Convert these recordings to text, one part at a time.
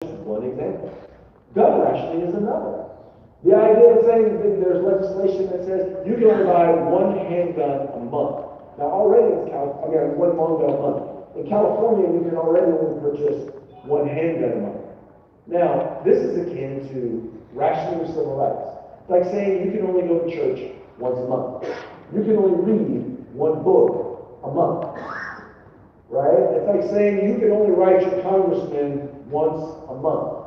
one example. Gun rationing is another. The idea of saying that there's legislation that says you can only buy one handgun a month. Now already in California, one long gun a month. In California, you can already only purchase one handgun a month. Now, this is akin to rationing of civil rights. It's like saying you can only go to church once a month. You can only read one book a month. Right? It's like saying you can only write your congressman once a month.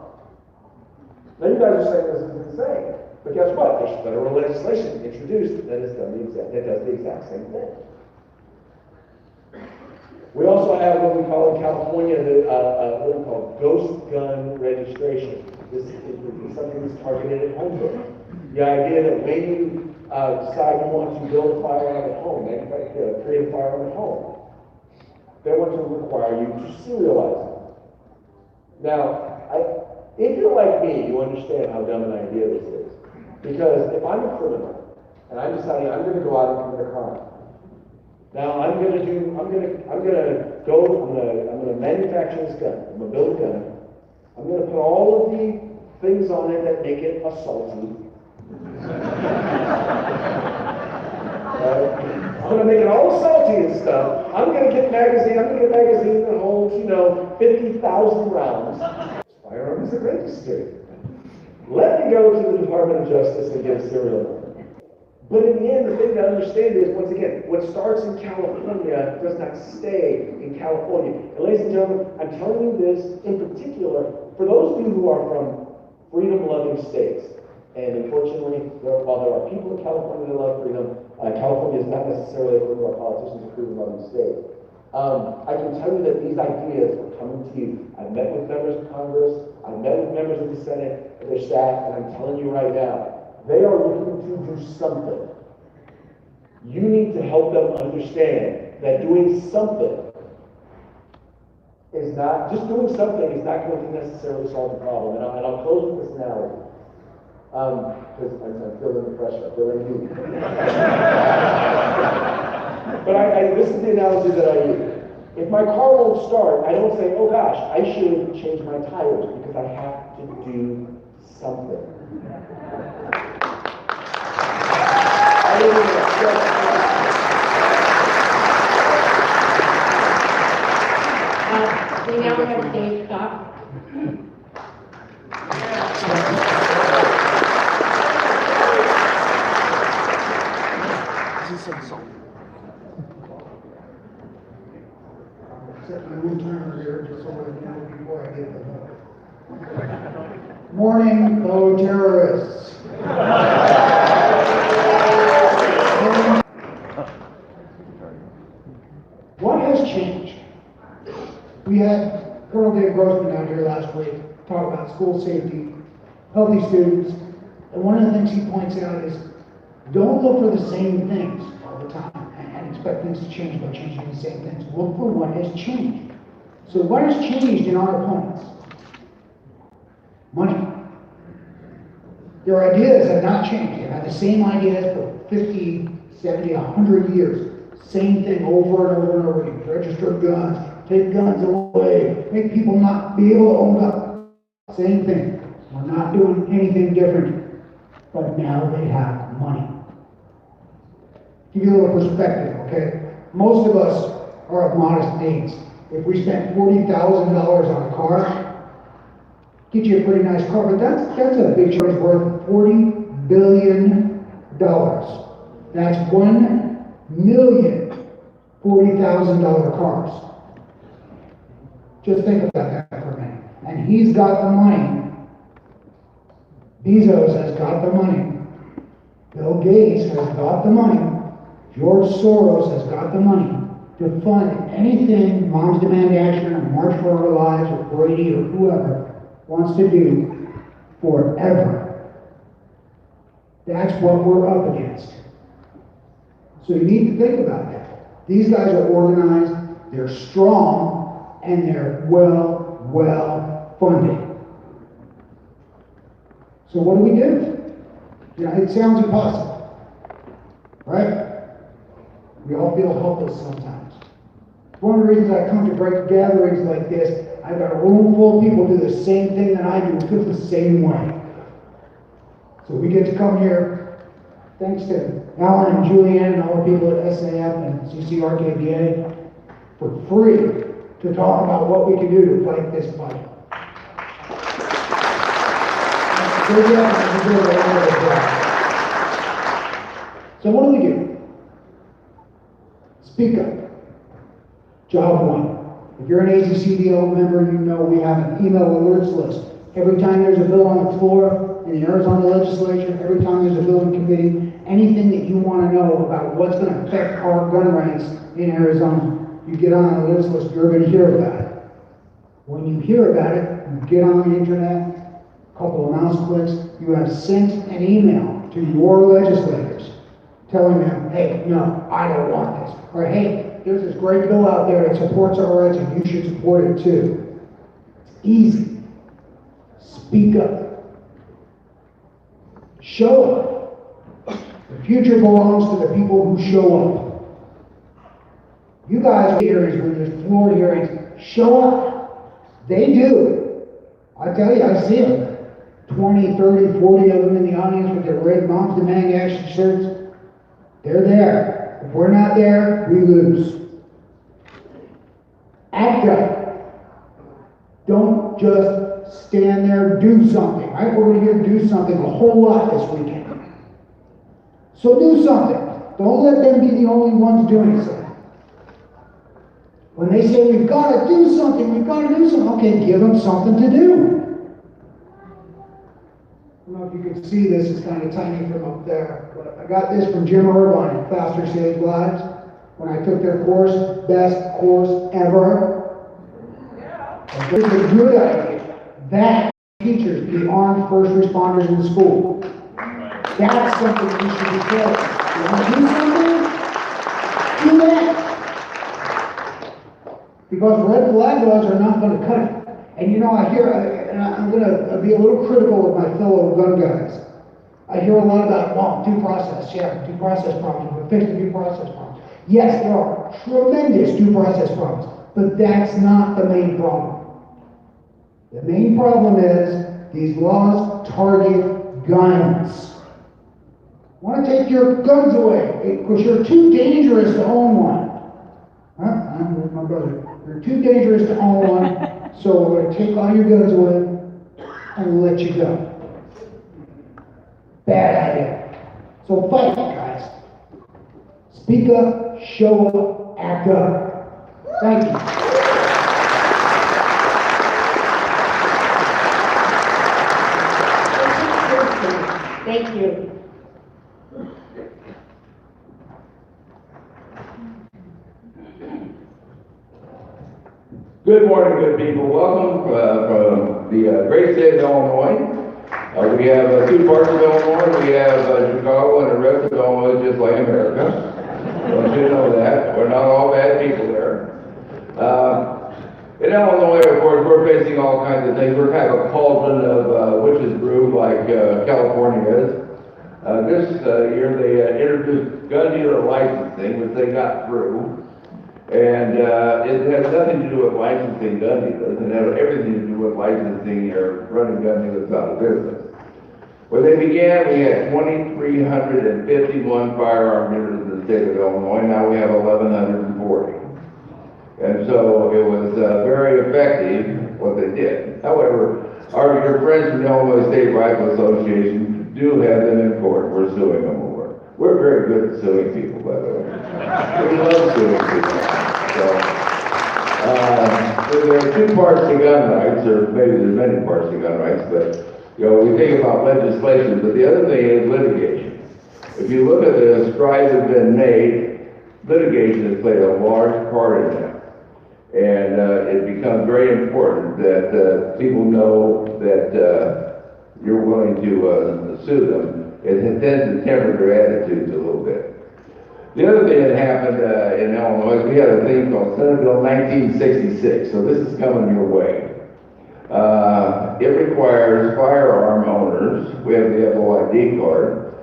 Now you guys are saying this is insane. But guess what? There's federal legislation introduced that does the exact same thing. We also have what we call in California what we call ghost gun registration. This is something that's targeted at home building. The idea that when you decide you want to build a firearm at home, create a firearm at home, they want to require you to serialize it. Now, if you're like me, you understand how dumb an idea this is. Because if I'm a criminal and I'm deciding I'm going to go out and commit a crime, now I'm going to manufacture this gun. I'm going to build a gun. I'm going to put all of the things on it that make it assaulty. I'm going to make it all salty and stuff. I'm going to get magazines that holds, 50,000 rounds. Firearm is a registry. Let me go to the Department of Justice and get a serial number. But in the end, the thing to understand is, once again, what starts in California does not stay in California. And ladies and gentlemen, I'm telling you this in particular for those of you who are from freedom-loving states. And unfortunately, while there are people in California that love freedom, California is not necessarily a group of politicians a freedom-loving state. I can tell you that these ideas are coming to you. I've met with members of Congress, I've met with members of the Senate and their staff, and I'm telling you right now, they are looking to do something. You need to help them understand that doing something is not, just doing something is not going to necessarily solve the problem. And I'll close with this analogy. Because I'm feeling the pressure, I'm feeling heat. But this is the analogy that I use. If my car won't start, I don't say, oh gosh, I should change my tires because I have to do something. We now have Dave Scott. Morning, fellow terrorists. What has changed? We had Colonel Dave Grossman out here last week talk about school safety, healthy students, and one of the things he points out is don't look for the same things all the time and expect things to change by changing the same things. Look for what has changed. So what has changed in our opponents? Money. Their ideas have not changed. They've had the same ideas for 50, 70, 100 years. Same thing over and over and over again. Register guns, take guns away, make people not be able to own up. Same thing. We're not doing anything different. But now they have money. Give you a little perspective, okay? Most of us are of modest means. If we spent $40,000 on a car, get you a pretty nice car, but that's a big choice worth $40 billion. That's 1,000,000 $40,000 cars. Just think about that for a minute. And he's got the money. Bezos has got the money. Bill Gates has got the money. George Soros has got the money to fund anything Moms Demand Action or March for Our Lives or Brady or whoever wants to do forever. That's what we're up against. So you need to think about that. These guys are organized, they're strong, and they're well funded. So what do we do? It sounds impossible, right? We all feel helpless sometimes. One of the reasons I come to break gatherings like this, I've got a room full of people do the same thing that I do, feel the same way. So we get to come here, thanks to Alan and Julianne and all the people at SAF and CCRKBA, for free to talk about what we can do to fight this fight. So what do? Speak up. Job one. If you're an AZCDO member, you know we have an email alerts list. Every time there's a bill on the floor in the Arizona legislature, every time there's a bill in committee, anything that you want to know about what's going to affect our gun rights in Arizona, you get on the alerts list, you're going to hear about it. When you hear about it, you get on the internet, a couple of mouse clicks, you have sent an email to your legislators telling them, hey, no, I don't want this. Or hey, there's this great bill out there that supports our rights and you should support it too. It's easy. Speak up. Show up. The future belongs to the people who show up. You guys hearings, when there's floor hearings, show up. They do. I tell you, I see them. 20, 30, 40 of them in the audience with their red Moms Demand Action shirts. They're there. If we're not there, we lose. Act up. Don't just stand there, do something, right? We're going to hear do something a whole lot this weekend. So do something. Don't let them be the only ones doing something. When they say we've got to do something, okay, give them something to do. I don't know if you can see this, it's kind of tiny from up there, but I got this from Jim Irvine at Faster Save Lives when I took their course, best course ever. Yeah. It's a good idea. That teachers be armed first responders in the school. That's something we should be doing. You want to do something? Do that. Because red flag laws are not going to cut it. And you know, I hear, and I'm going to be a little critical of my fellow gun guys. I hear a lot about, well, due process, yeah, due process problems, we're fixing due process problems. Yes, there are tremendous due process problems, but that's not the main problem. The main problem is these laws target guns. Want to take your guns away because you're too dangerous to own one. Huh? I'm with my brother. You're too dangerous to own one, so we're going to take all your guns away and let you go. Bad idea. So fight, guys. Speak up, show up, act up. Thank you. Thank you. Good morning, good people. Welcome from the great state of Illinois. We have two parts of Illinois. We have Chicago and the rest of Illinois, just like America. Don't you know that? We're not all bad people there. In Illinois, of course, we're facing all kinds of things. We're kind of a cauldron of witches brew like California is. This year they introduced gun dealer licensing, which they got through. And it has nothing to do with licensing gun dealers. It has everything to do with licensing or running gun dealers out of business. When they began, we had 2,351 firearm dealers in the state of Illinois. Now we have 1,140. And so it was very effective what they did. However, your friends from the Illinois State Rifle Association do have them in court. We're suing them over. We're very good at suing people, by the way. We love suing people. So there are two parts to gun rights, or maybe there's many parts to gun rights, but we think about legislation, but the other thing is litigation. If you look at the strides that have been made, litigation has played a large part in that. And it becomes very important that people know that you're willing to sue them. It tends to temper their attitudes a little bit. The other thing that happened in Illinois is we had a thing called Senate Bill 1966, so this is coming your way. It requires firearm owners, we have the FOID card,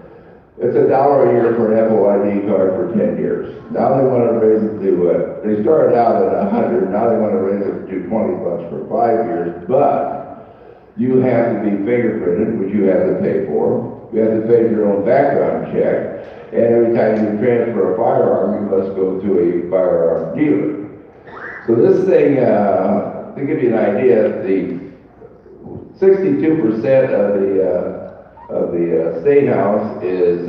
It's $1 a year for an Apple ID card for 10 years. Now they want to raise it to, they started out at 100, now they want to raise it to 20 bucks for 5 years, but you have to be fingerprinted, which you have to pay for. You have to pay for your own background check, and every time you transfer a firearm, you must go to a firearm dealer. So this thing, to give you an idea, the 62% of the State House is,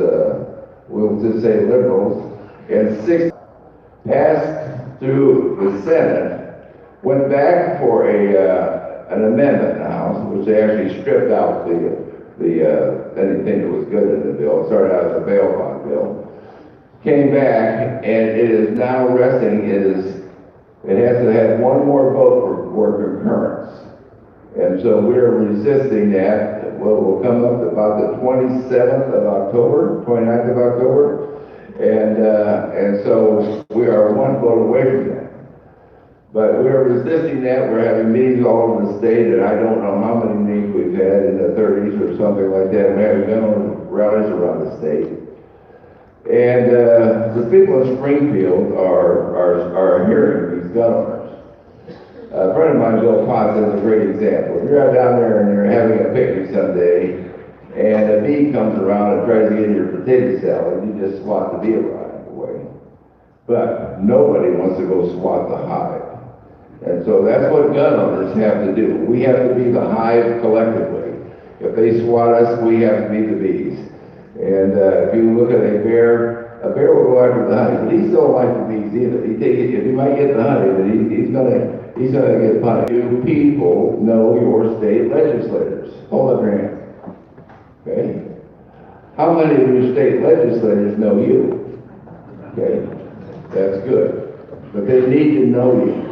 we'll just say liberals, and 6 passed through the Senate, went back for an amendment in the House, which they actually stripped out anything that was good in the bill. It started out as a bail bond bill. Came back, and it is now resting, it has to have one more vote for concurrence. And so we're resisting that. Well, we'll come up about the 27th of October, 29th of October. And so we are one vote away from that. But we are resisting that. We're having meetings all over the state, and I don't know how many meetings we've had in the 30s or something like that. We're having gun rallies around the state. And the people in Springfield are hearing these gun owners. A friend of mine, Bill Potts, is a great example. If you're out down there and you're having a picnic someday, and a bee comes around and tries to get in your potato salad, you just swat the bee away. But nobody wants to go swat the hive. And so that's what gun owners have to do. We have to be the hive collectively. If they swat us, we have to be the bees. And if you look at a bear will go after the honey, but he still like the bees either. He might get the honey, but he's gonna get punished. Do people know your state legislators? Hold up your hand. Okay? How many of your state legislators know you? Okay? That's good. But they need to know you.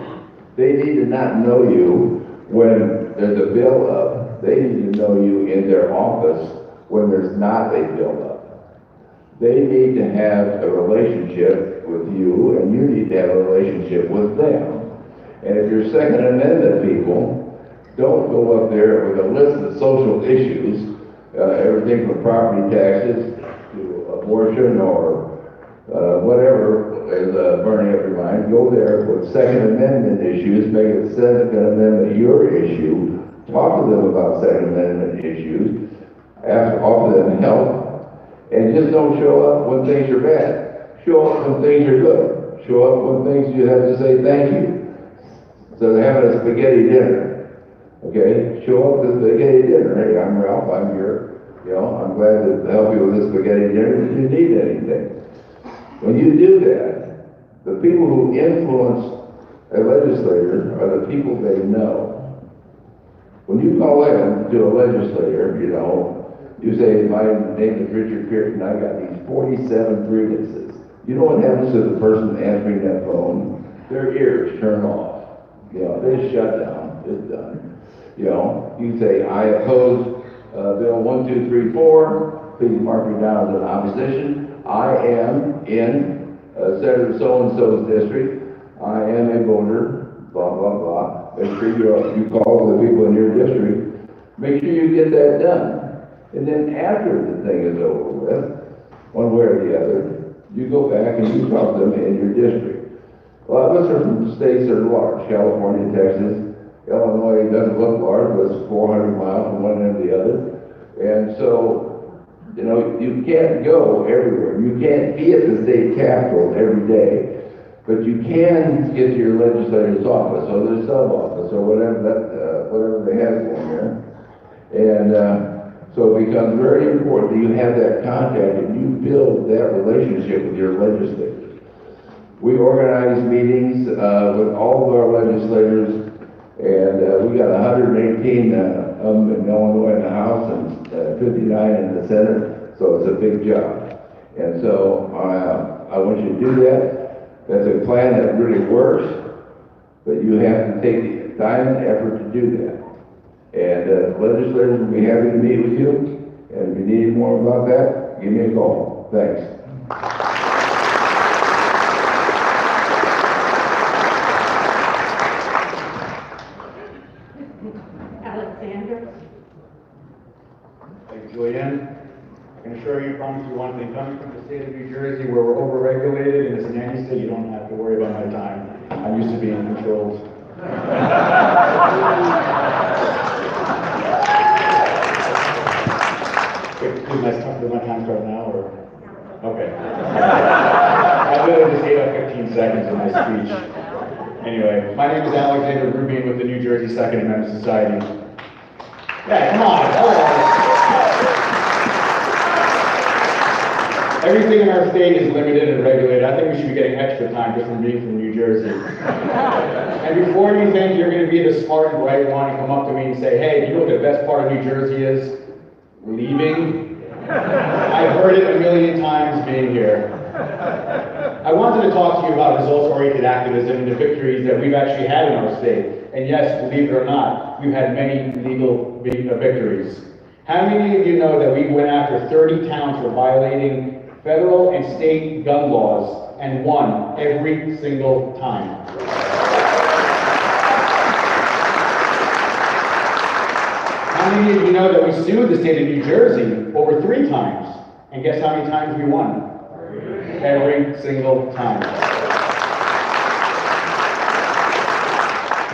They need to not know you when there's a bill up. They need to know you in their office when there's not a bill up. They need to have a relationship with you, and you need to have a relationship with them. And if you're Second Amendment people, don't go up there with a list of social issues, everything from property taxes to abortion or whatever is burning up your mind. Go there with Second Amendment issues, make it Second Amendment your issue, talk to them about Second Amendment issues, offer them help, and just don't show up when things are bad. Show up when things are good. Show up when things you have to say thank you. So they're having a spaghetti dinner. Okay? Show up to the spaghetti dinner. Hey, I'm Ralph, I'm here. I'm glad to help you with this spaghetti dinner if you need anything. When you do that, the people who influence a legislator are the people they know. When you call in to a legislator, you say, my name is Richard Pearson, I got these 47 grievances. You know what happens to the person answering that phone? Their ears turn off. They shut down. It's done. You say, I oppose Bill 1234. Please mark me down as an opposition. I am in Senator so-and-so's district. I am a voter, blah, blah, blah. Make sure you call the people in your district. Make sure you get that done. And then after the thing is over with, one way or the other, you go back and you talk to them in your district. A lot of us are from states that are large, California, Texas. Illinois doesn't look large, but it's 400 miles from one end to the other. And so, you can't go everywhere. You can't be at the state capitol every day. But you can get to your legislator's office, or their sub-office, or whatever they have going there. And so it becomes very important that you have that contact and you build that relationship with your legislators. We organize meetings with all of our legislators, and we got 118 of them in Illinois in the House and 59 in the Senate, so it's a big job. And so I want you to do that. That's a plan that really works, but you have to take the time and effort to do that. And legislators will be happy to meet with you. And if you need more about that, give me a call. Thanks. Alexander. Thank you, Julianne. can assure you, promise you one thing, coming from the state of New Jersey where we're overregulated and it's a nanny state, you don't have to worry about my time. I'm used to being controlled. Does my time start now, or? Okay. I literally just ate up 15 seconds of my speech. Anyway, my name is Alexander Rubin with the New Jersey Second Amendment Society. Yeah, come on. Everything in our state is limited and regulated. I think we should be getting extra time just from being from New Jersey. And before you think you're going to be the smart and bright one and come up to me and say, hey, do you know what the best part of New Jersey is? Leaving. I've heard it a million times being here. I wanted to talk to you about results-oriented activism and the victories that we've actually had in our state. And yes, believe it or not, we've had many legal victories. How many of you know that we went after 30 towns for violating federal and state gun laws and won every single time? How many of you know that we sued the state of New Jersey over 3 times? And guess how many times we won? Every single time.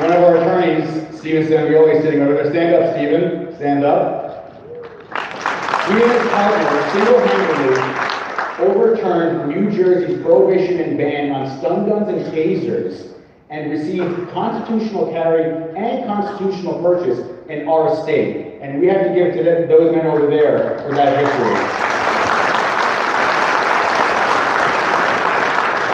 One of our attorneys, Stephen Sambioli, is sitting over there. Stand up, Stephen. Stand up. We and his partner single-handedly overturned New Jersey's prohibition and ban on stun guns and tasers and received constitutional carry and constitutional purchase in our state. And we have to give to those men over there for that victory.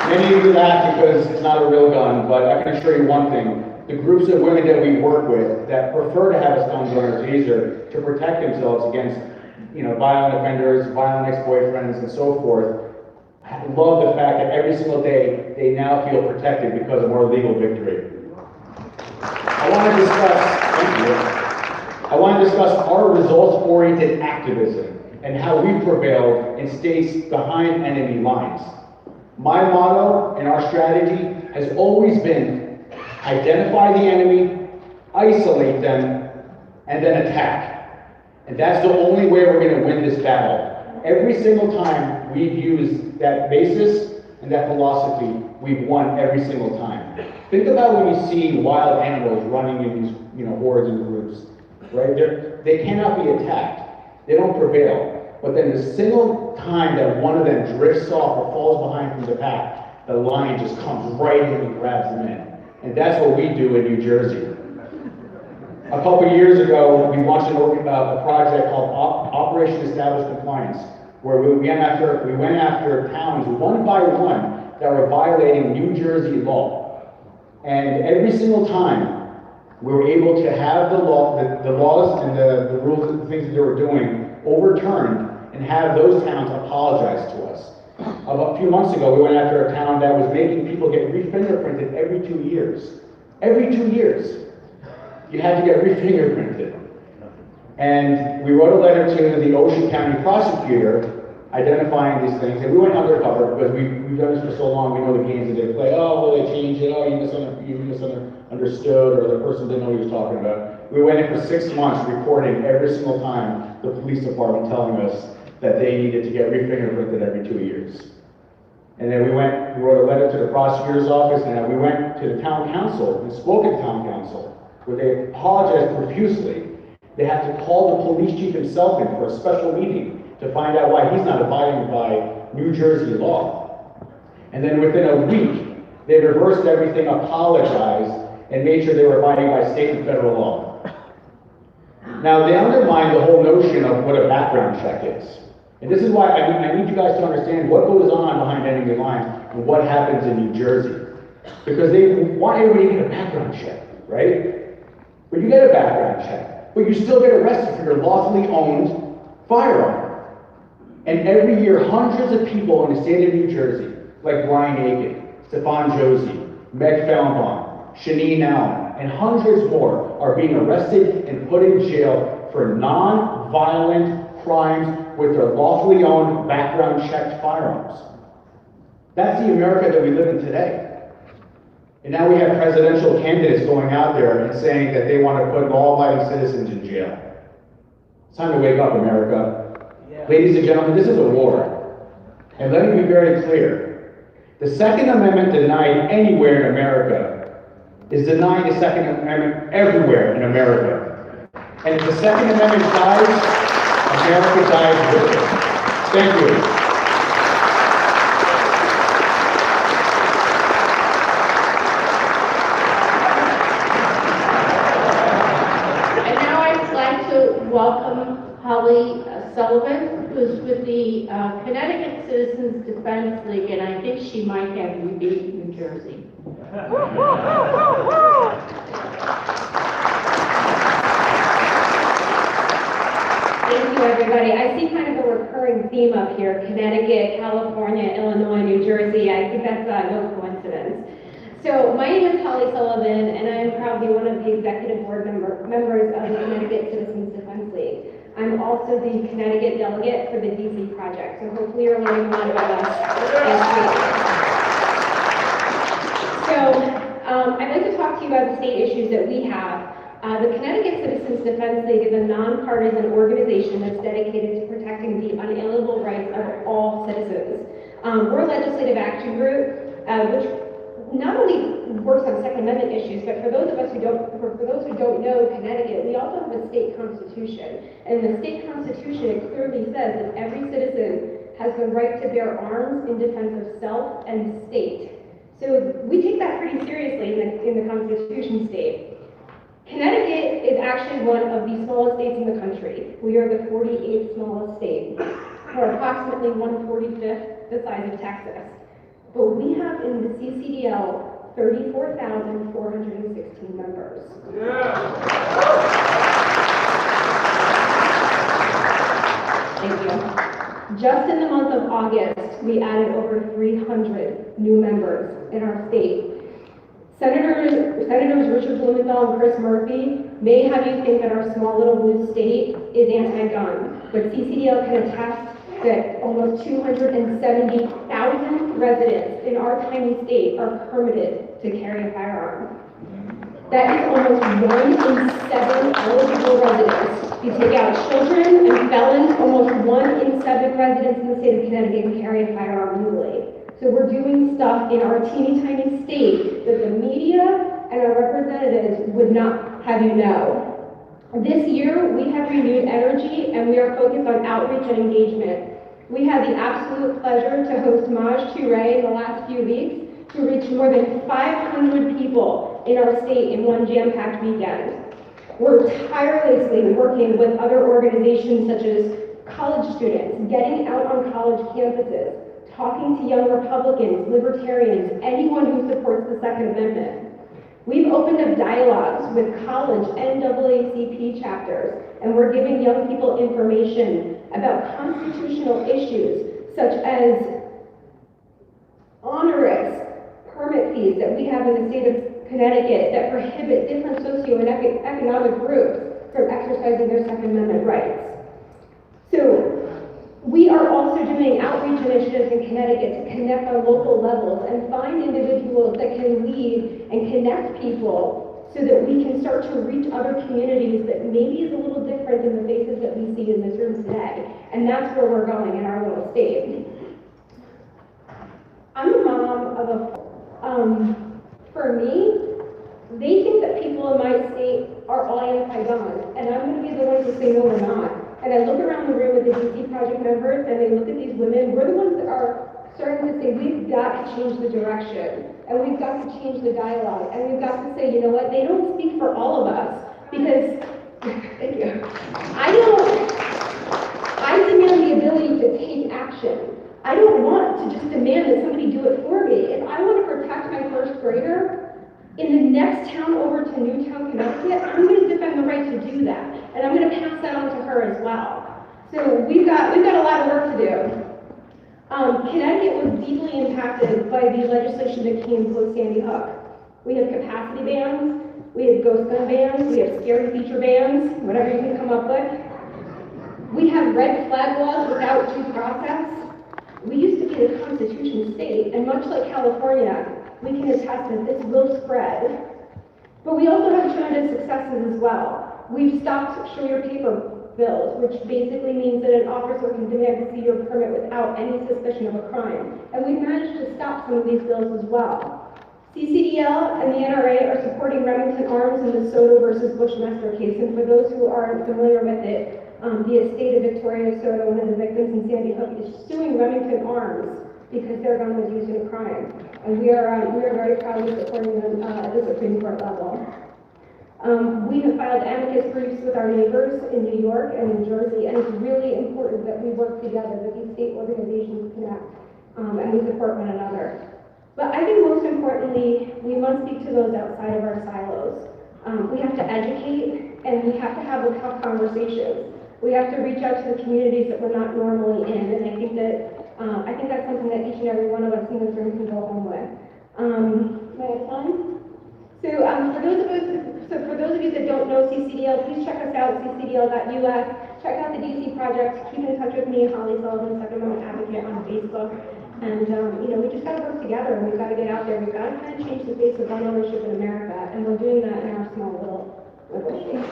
Many of you laugh because it's not a real gun, but I can assure you one thing. The groups of women that we work with that prefer to have a stun gun or taser to protect themselves against, violent offenders, violent ex-boyfriends, and so forth, love the fact that every single day they now feel protected because of our legal victory. I want to discuss our results-oriented activism and how we prevailed in states behind enemy lines. My motto and our strategy has always been identify the enemy, isolate them, and then attack. And that's the only way we're going to win this battle. Every single time we've used that basis and that philosophy, we've won every single time. Think about when you see wild animals running in these hordes and groups, right? They cannot be attacked. They don't prevail. But then the single time that one of them drifts off or falls behind from the pack, the lion just comes right in and grabs them in. And that's what we do in New Jersey. A couple years ago, we launched a project called Operation Established Compliance, where we went after towns one by one that were violating New Jersey law. And every single time, we were able to have the laws and the rules and the things that they were doing overturned and have those towns apologize to us. A few months ago, we went after a town that was making people get re-fingerprinted every 2 years. Every 2 years, you had to get re-fingerprinted. And we wrote a letter to the Ocean County prosecutor identifying these things, and we went undercover because we've done this for so long, we know the games that they play. Oh, well, they changed it. Oh, you misunderstood, or the person didn't know what he was talking about. We went in for 6 months recording every single time the police department telling us that they needed to get re-fingerprinted every 2 years. And then we wrote a letter to the prosecutor's office, and then we went to the town council and spoke at the town council, where they apologized profusely. They had to call the police chief himself in for a special meeting to find out why he's not abiding by New Jersey law. And then within a week, they reversed everything, apologized, and made sure they were abiding by state and federal law. Now, they undermine the whole notion of what a background check is. And this is why I need you guys to understand what goes on behind enemy lines and what happens in New Jersey. Because they want everybody to get a background check, right? But you get a background check, but you still get arrested for your lawfully owned firearm. And every year, hundreds of people in the state of New Jersey, like Brian Aiken, Stefan Josie, Meg Fellenbaum, Shaneen Allen, and hundreds more are being arrested and put in jail for non-violent crimes with their lawfully owned, background-checked firearms. That's the America that we live in today. And now we have presidential candidates going out there and saying that they want to put law-abiding citizens in jail. It's time to wake up, America. Ladies and gentlemen, this is a war. And let me be very clear. The Second Amendment denied anywhere in America is denying the Second Amendment everywhere in America. And if the Second Amendment dies, America dies with it. Thank you. And now I'd like to welcome Holly Sullivan, who's with the Connecticut Citizens Defense League, and I think she might have you beat New Jersey. Thank you, everybody. I see kind of a recurring theme up here: Connecticut, California, Illinois, New Jersey. I think that's no coincidence. So my name is Holly Sullivan, and I am proudly one of the executive board members of the Connecticut Citizens Defense League. I'm also the Connecticut delegate for the DC project, so hopefully you're learning a lot about us. So I'd like to talk to you about the state issues that we have. The Connecticut Citizens Defense League is a nonpartisan organization that's dedicated to protecting the unalienable rights of all citizens. We're a legislative action group, which not only works on Second Amendment issues, but for those who don't know Connecticut, we also have a state constitution. And in the state constitution, it clearly says that every citizen has the right to bear arms in defense of self and state. So we take that pretty seriously in the Constitution state. Connecticut is actually one of the smallest states in the country. We are the 48th smallest state. We're approximately 1/45th the size of Texas. But we have in the CCDL 34,416 members. Thank you. Just in the month of August, we added over 300 new members in our state. Senators Richard Blumenthal and Chris Murphy may have you think that our small little blue state is anti-gun, but CCDL can attest that almost 270,000 residents in our tiny state are permitted to carry a firearm. That is almost 1 in 7 eligible residents. If you take out children and felons, almost 1 in 7 residents in the state of Connecticut can carry a firearm legally. So we're doing stuff in our teeny tiny state that the media and our representatives would not have you know. This year, we have renewed energy and we are focused on outreach and engagement. We had the absolute pleasure to host Maj Toure in the last few weeks to reach more than 500 people in our state in one jam-packed weekend. We're tirelessly working with other organizations such as college students, getting out on college campuses, talking to young Republicans, libertarians, anyone who supports the Second Amendment. We've opened up dialogues with college NAACP chapters, and we're giving young people information about constitutional issues such as onerous permit fees that we have in the state of Connecticut that prohibit different socioeconomic groups from exercising their Second Amendment rights. So we are also doing outreach initiatives in Connecticut to connect on local levels and find individuals that can lead and connect people so that we can start to reach other communities that maybe is a little different than the faces that we see in this room today. And that's where we're going in our little state. I'm a mom of for me, they think that people in my state are all anti-gun, and I'm going to be the one to say no, we're not. And I look around the room with the DC Project members, and they look at these women. We're the ones that are starting to say, we've got to change the direction, and we've got to change the dialogue, and we've got to say, you know what, they don't speak for all of us, because, thank you, I demand the ability to take action. I don't want to just demand that somebody do it for me. If I want to protect my first grader, in the next town over to Newtown, Connecticut, I'm going to defend the right to do that, and I'm going to pass that on to her as well. So we've got a lot of work to do. Connecticut was deeply impacted by the legislation that came post Sandy Hook. We have capacity bans, we have ghost gun bans, we have scary feature bans, whatever you can come up with. We have red flag laws without due process. We used to be a constitution state, and much like California, we can attest that this will spread. But we also have tremendous successes as well. We've stopped show your paper bills, which basically means that an officer can demand to see your permit without any suspicion of a crime. And we've managed to stop some of these bills as well. CCDL and the NRA are supporting Remington Arms in the Soto versus Bushmaster case, and for those who aren't familiar with it, the estate of Victoria Soto, one of the victims in Sandy Hook, is suing Remington Arms because their gun was used in a crime. And we are very proudly supporting them at the Supreme Court level. We have filed amicus briefs with our neighbors in New York and New Jersey, and it's really important that we work together, that these state organizations connect, and we support one another. But I think most importantly, we must speak to those outside of our silos. We have to educate, and we have to have the tough conversations. We have to reach out to the communities that we're not normally in, and I think that's something that each and every one of us in this room can go home with. May I have time? So for those of you that don't know CCDL, please check us out, ccdl.us. Check out the DC Project. Keep in touch with me, Holly Sullivan, Second Amendment Advocate on Facebook. And we just gotta work together, and we've gotta get out there. We've gotta kind of change the face of gun ownership in America, and we're doing that in our small little state.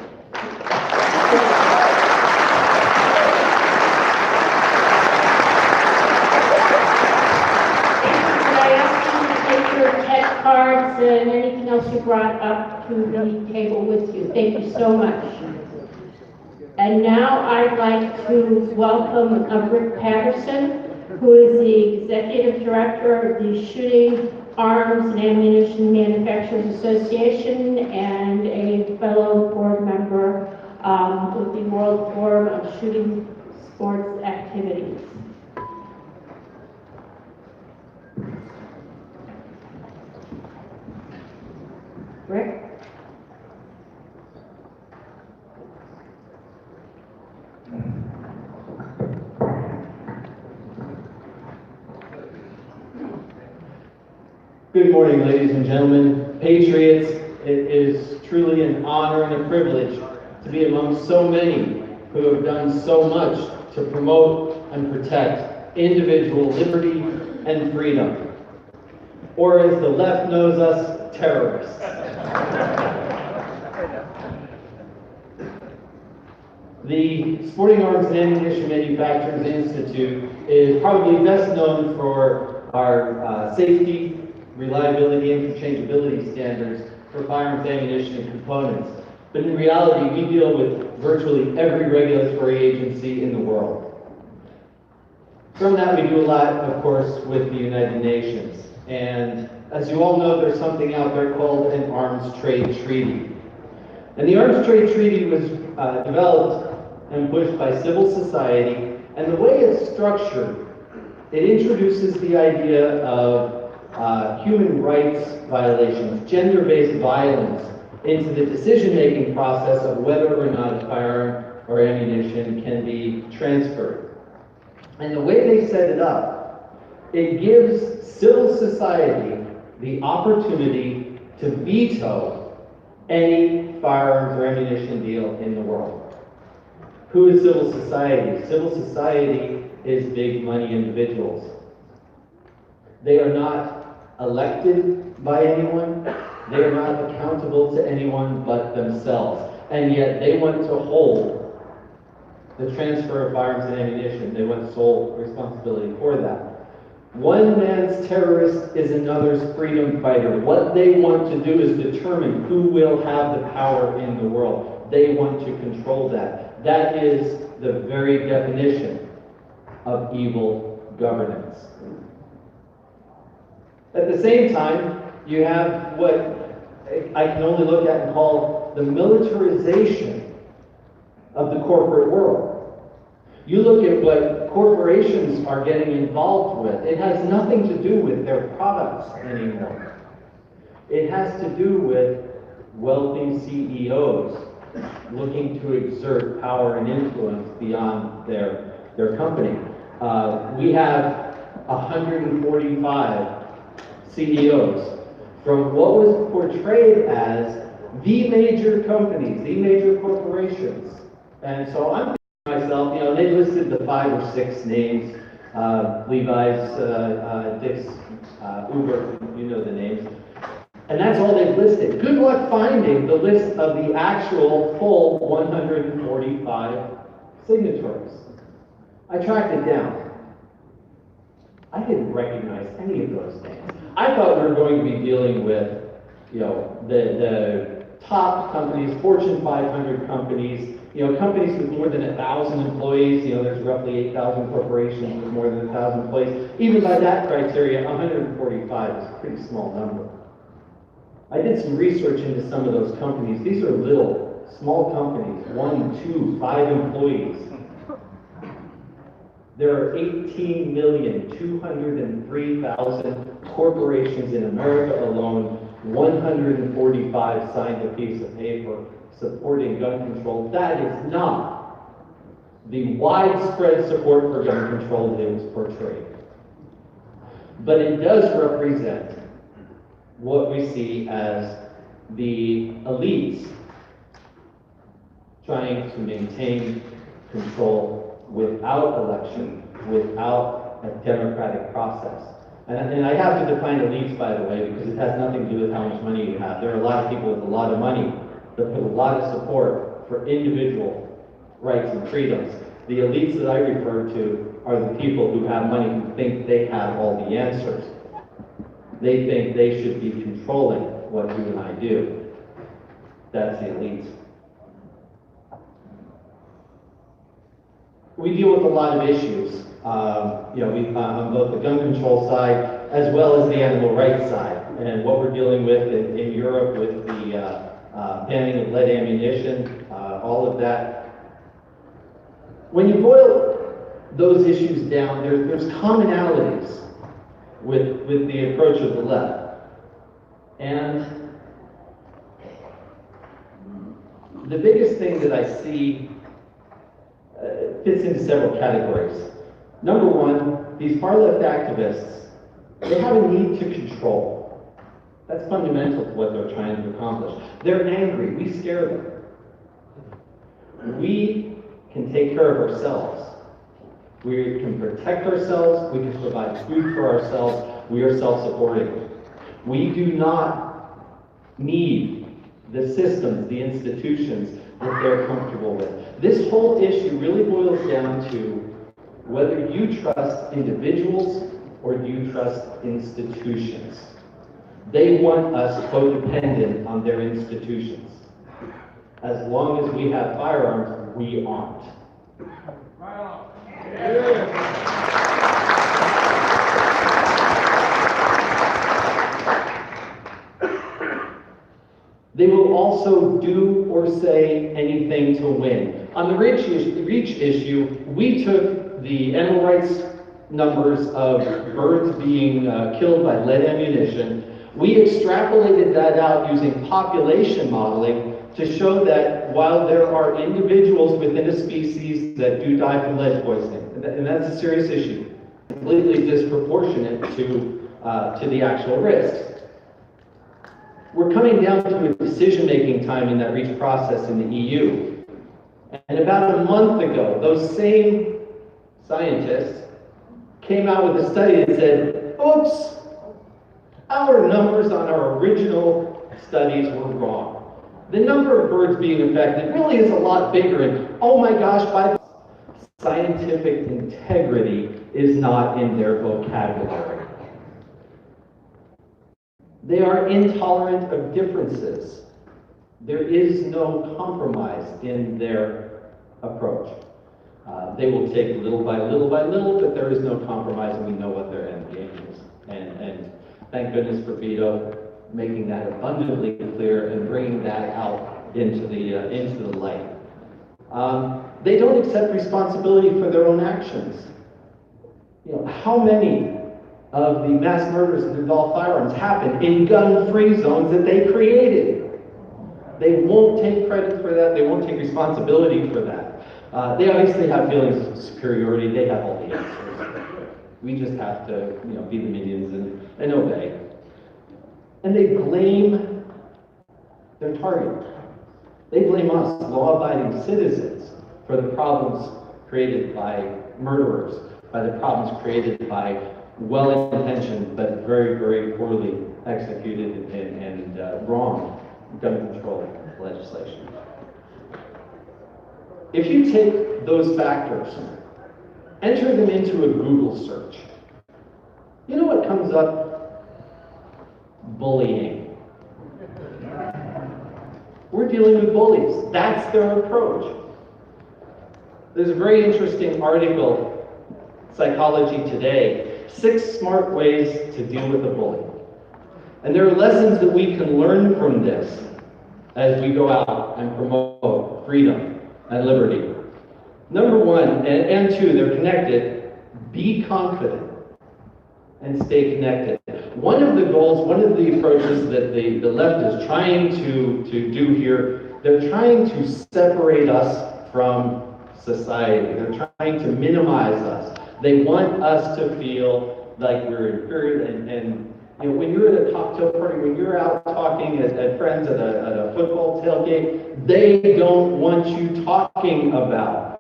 Your tech cards and anything else you brought up to the table with you. Thank you so much. And now I'd like to welcome Rick Patterson, who is the Executive Director of the Shooting Arms and Ammunition Manufacturers Association and a fellow board member with the World Forum of Shooting Sports Activities. Rick? Good morning, ladies and gentlemen, patriots. It is truly an honor and a privilege to be among so many who have done so much to promote and protect individual liberty and freedom, or as the left knows us, terrorists. The Sporting Arms and Ammunition Manufacturers Institute is probably best known for our safety, reliability, and interchangeability standards for firearms, ammunition, and components. But in reality, we deal with virtually every regulatory agency in the world. From that, we do a lot, of course, with the United Nations. And as you all know, there's something out there called an arms trade treaty. And the arms trade treaty was developed and pushed by civil society, and the way it's structured, it introduces the idea of human rights violations, gender-based violence, into the decision-making process of whether or not a firearm or ammunition can be transferred. And the way they set it up, it gives civil society the opportunity to veto any firearms or ammunition deal in the world. Who is civil society? Civil society is big money individuals. They are not elected by anyone. They are not accountable to anyone but themselves. And yet they want to hold the transfer of firearms and ammunition. They want sole responsibility for that. One man's terrorist is another's freedom fighter. What they want to do is determine who will have the power in the world. They want to control that. That is the very definition of evil governance. At the same time, you have what I can only look at and call the militarization of the corporate world. You look at what corporations are getting involved with. It has nothing to do with their products anymore. It has to do with wealthy CEOs looking to exert power and influence beyond their company. We have 145 CEOs from what was portrayed as the major companies, the major corporations. And so I'm thinking to myself, they listed the 5 or 6 names, Levi's, Dick's, Uber, you know the names. And that's all they've listed. Good luck finding the list of the actual full 145 signatories. I tracked it down. I didn't recognize any of those names. I thought we were going to be dealing with, the top companies, Fortune 500 companies, companies with more than 1,000 employees. There's roughly 8,000 corporations with more than 1,000 employees. Even by that criteria, 145 is a pretty small number. I did some research into some of those companies. These are little, small companies, 1, 2, 5 employees. There are 18,203,000 corporations in America alone. 145 signed a piece of paper supporting gun control. That is not the widespread support for gun control that it was portrayed. But it does represent what we see as the elites trying to maintain control without election, without a democratic process. And I have to define elites, by the way, because it has nothing to do with how much money you have. There are a lot of people with a lot of money that put a lot of support for individual rights and freedoms. The elites that I refer to are the people who have money, who think they have all the answers. They think they should be controlling what you and I do. That's the elites. We deal with a lot of issues, on both the gun control side as well as the animal rights side. And what we're dealing with in Europe with the banning of lead ammunition, all of that. When you boil those issues down, there's commonalities with the approach of the left. And the biggest thing that I see fits into several categories. Number one, these far left activists, they have a need to control. That's fundamental to what they're trying to accomplish. They're angry. We scare them. We can take care of ourselves. We can protect ourselves. We can provide food for ourselves. We are self-supporting. We do not need the systems, the institutions that they're comfortable with. This whole issue really boils down to whether you trust individuals or do you trust institutions. They want us codependent on their institutions. As long as we have firearms, we aren't. They will also do or say anything to win. On the reach issue, we took the animal rights numbers of birds being killed by lead ammunition. We extrapolated that out using population modeling to show that while there are individuals within a species that do die from lead poisoning, and that's a serious issue, completely disproportionate to the actual risks. We're coming down to a decision-making time in that REACH process in the EU. And about a month ago, those same scientists came out with a study that said, oops, our numbers on our original studies were wrong. The number of birds being affected really is a lot bigger, and oh my gosh, scientific integrity is not in their vocabulary. They are intolerant of differences. There is no compromise in their approach. They will take little by little by little, but there is no compromise, and we know what their end game is. And thank goodness for Vito making that abundantly clear and bringing that out into the light. They don't accept responsibility for their own actions. How many of the mass murders that involve firearms happen in gun-free zones that they created? They won't take credit for that. They won't take responsibility for that. They obviously have feelings of superiority. They have all the answers. We just have to, be the minions and obey. And they blame their target. They blame us, law-abiding citizens, for the problems created by murderers, by the problems created by well-intentioned but very, very poorly executed and wrong gun control legislation. If you take those factors, enter them into a Google search, you know what comes up? Bullying. We're dealing with bullies. That's their approach. There's a very interesting article, Psychology Today, 6 smart ways to deal with a bully. And there are lessons that we can learn from this as we go out and promote freedom and liberty. Number 1, and 2, they're connected, be confident and stay connected. One of the goals, one of the approaches that the left is trying to do here, they're trying to separate us from society. They're trying to minimize us. They want us to feel like we're inferior, and you know, when you're at a cocktail party, when you're out talking at friends at a football tailgate, they don't want you talking about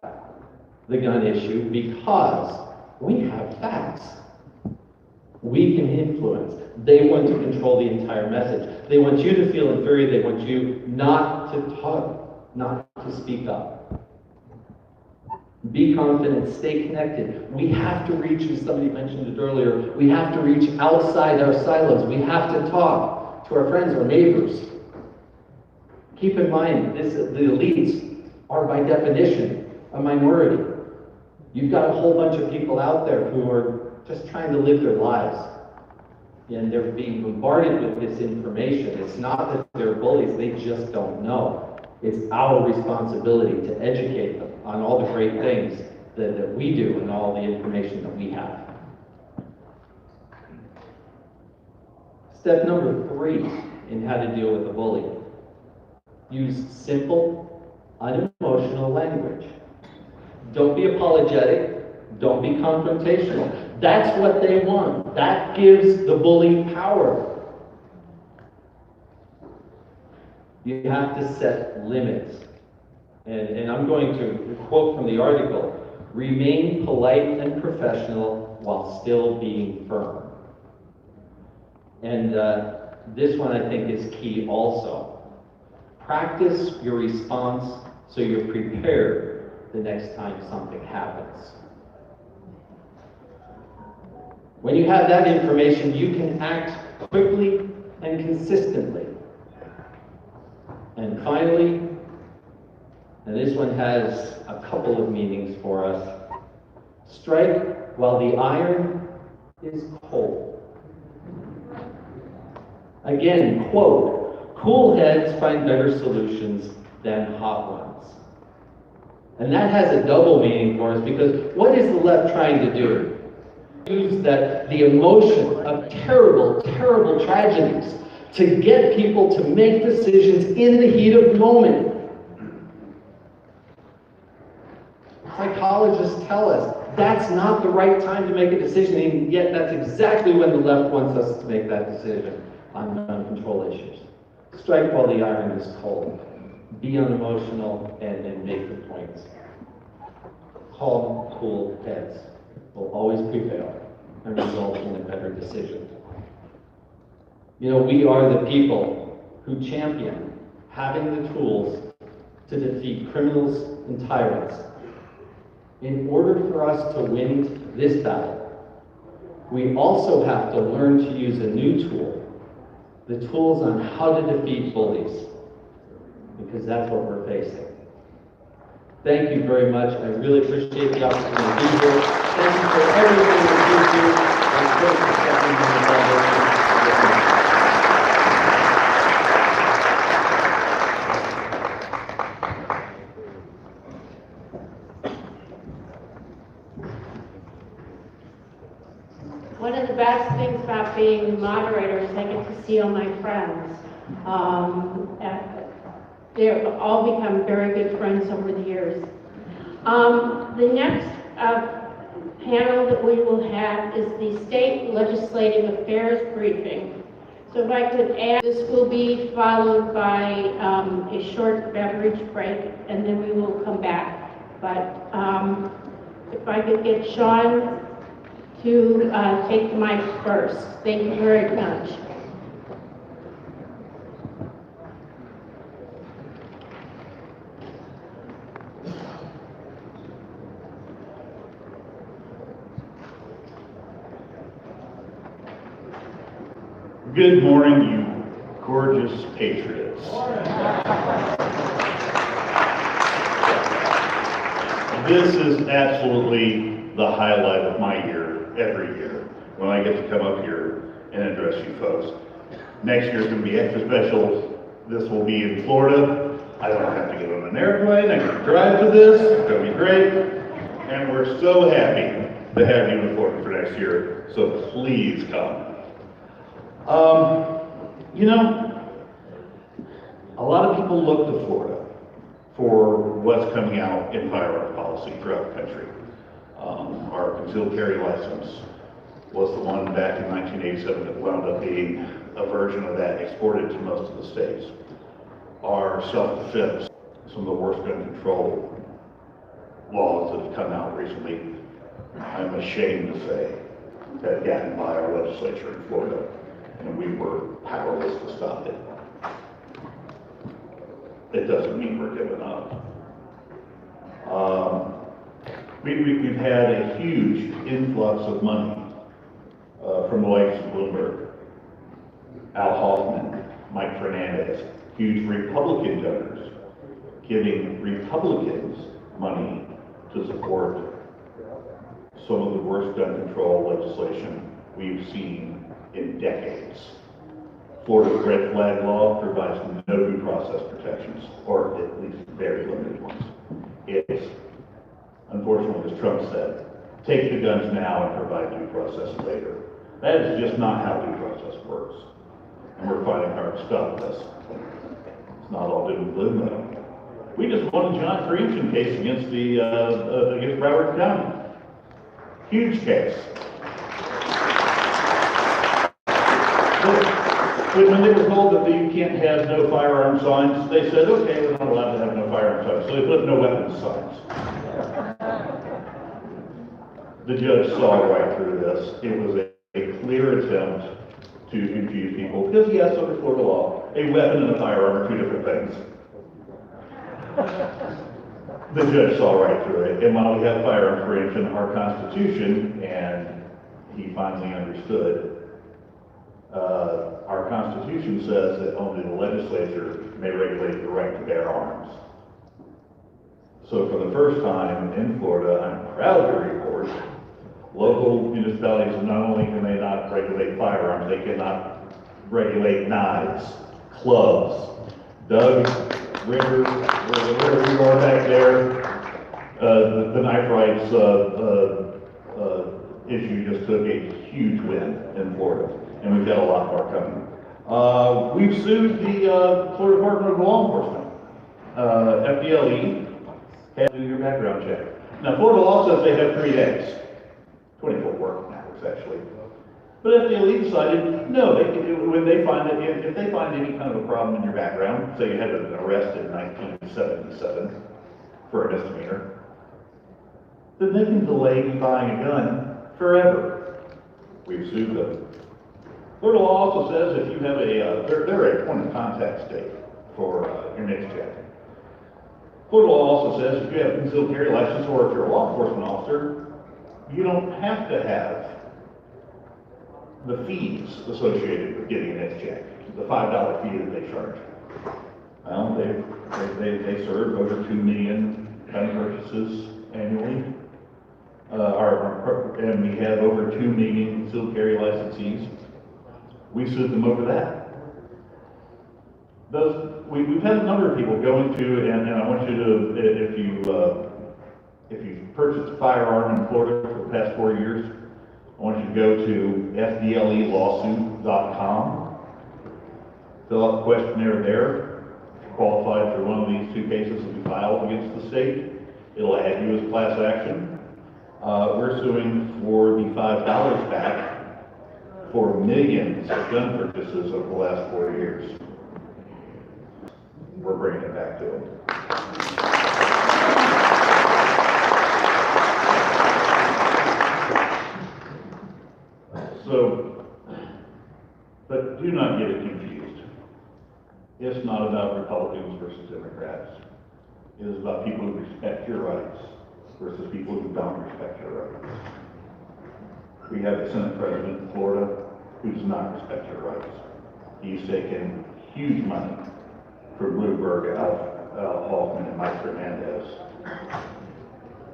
the gun issue because we have facts. We can influence. They want to control the entire message. They want you to feel inferior. They want you not to talk, not to speak up. Be confident, stay connected. We have to reach, as somebody mentioned it earlier, we have to reach outside our silos. We have to talk to our friends, our neighbors. Keep in mind, the elites are by definition a minority. You've got a whole bunch of people out there who are just trying to live their lives. And they're being bombarded with this information. It's not that they're bullies, they just don't know. It's our responsibility to educate them on all the great things that we do and all the information that we have. Step number 3 in how to deal with a bully. Use simple, unemotional language. Don't be apologetic. Don't be confrontational. That's what they want. That gives the bully power. You have to set limits. And I'm going to quote from the article, remain polite and professional while still being firm. And this one I think is key also. Practice your response so you're prepared the next time something happens. When you have that information, you can act quickly and consistently. And finally, and this one has a couple of meanings for us, strike while the iron is cold. Again, quote, cool heads find better solutions than hot ones. And that has a double meaning for us because what is the left trying to do? Use that the emotion of terrible, terrible tragedies to get people to make decisions in the heat of the moment. Psychologists tell us that's not the right time to make a decision, and yet that's exactly when the left wants us to make that decision on gun control issues. Strike while the iron is cold. Be unemotional and make the points. Calm, cool heads will always prevail and result in a better decision. You know, we are the people who champion having the tools to defeat criminals and tyrants. In order for us to win this battle, we also have to learn to use a new tool, the tools on how to defeat bullies, because that's what we're facing. Thank you very much. I really appreciate the opportunity to be here. Thank you for everything that you do. And thank you for stepping into the foundation. One of the best things about being the moderator is I get to see all my friends. They've all become very good friends over the years. The next panel that we will have is the State Legislative Affairs Briefing. So if I could add, this will be followed by a short beverage break, and then we will come back. But if I could get Sean to take the mic first. Thank you very much. Good morning, you gorgeous patriots. This is absolutely the highlight of my year, every year, when I get to come up here and address you folks. Next year's gonna be extra special. This will be in Florida. I don't have to get on an airplane, I can drive to this, it's gonna be great. And we're so happy to have you in Florida for next year, so please come. You know, a lot of people look to Florida for what's coming out in firearms policy throughout the country. Our concealed carry license was the one back in 1987 that wound up being a version of that exported to most of the states. Our self-defense, some of the worst gun control laws that have come out recently, I'm ashamed to say, have gotten by our legislature in Florida, and we were powerless to stop it. It doesn't mean we're giving up. We've had a huge influx of money from the likes of Bloomberg, Al Hoffman, Mike Fernandez, huge Republican donors giving Republicans money to support some of the worst gun control legislation we've seen in decades. Florida's red flag law provides no due process protections, or at least very limited ones. It's, unfortunately, as Trump said, take the guns now and provide due process later. That is just not how due process works. And we're fighting hard to stop this. It's not all doom and gloom though. We just won a John preemption case against against Broward County. Huge case. When they were told that you can't have no firearm signs, they said, okay, we're not allowed to have no firearm signs. So they put no weapons signs. The judge saw right through this. It was a clear attempt to confuse people, because yes, under Florida law, a weapon and a firearm are two different things. The judge saw right through it, and while we have firearms preemption, our Constitution, and he finally understood, our Constitution says that only the legislature may regulate the right to bear arms. So for the first time in Florida, I'm proud to report, local municipalities not only can they not regulate firearms, they cannot regulate knives, clubs. Doug, Ritter, wherever you are back there, the knife rights issue just took a huge win in Florida, and we've got a lot more coming. We've sued the Florida Department of Law Enforcement. FDLE has to do your background check. Now, Florida law says they have 3 days, 24 working hours actually. But FDLE decided, no, when they find that if they find any kind of a problem in your background, say you had an arrest in 1977 for a misdemeanor, then they can delay you buying a gun forever. We've sued them. Florida law also says if you have they're a point of contact state for your next check. Florida law also says if you have a concealed carry license or if you're a law enforcement officer, you don't have to have the fees associated with getting an next check, the $5 fee that they charge. Well, they serve over 2 million gun purchases annually. And we have over 2 million concealed carry licensees. We sued them over that. We've had a number of people going to, and I want you to, if you've purchased a firearm in Florida for the past 4 years, I want you to go to fdlelawsuit.com, fill out the questionnaire there. If you're qualified for one of these 2 cases that we filed against the state, it'll add you as class action. We're suing for the $5 back for millions of gun purchases over the last 4 years. We're bringing it back to them. So, but do not get it confused. It's not about Republicans versus Democrats. It is about people who respect your rights versus people who don't respect your rights. We have a Senate president in Florida who does not respect your rights. He's taken huge money from Bloomberg, Al Hoffman, and Mike Fernandez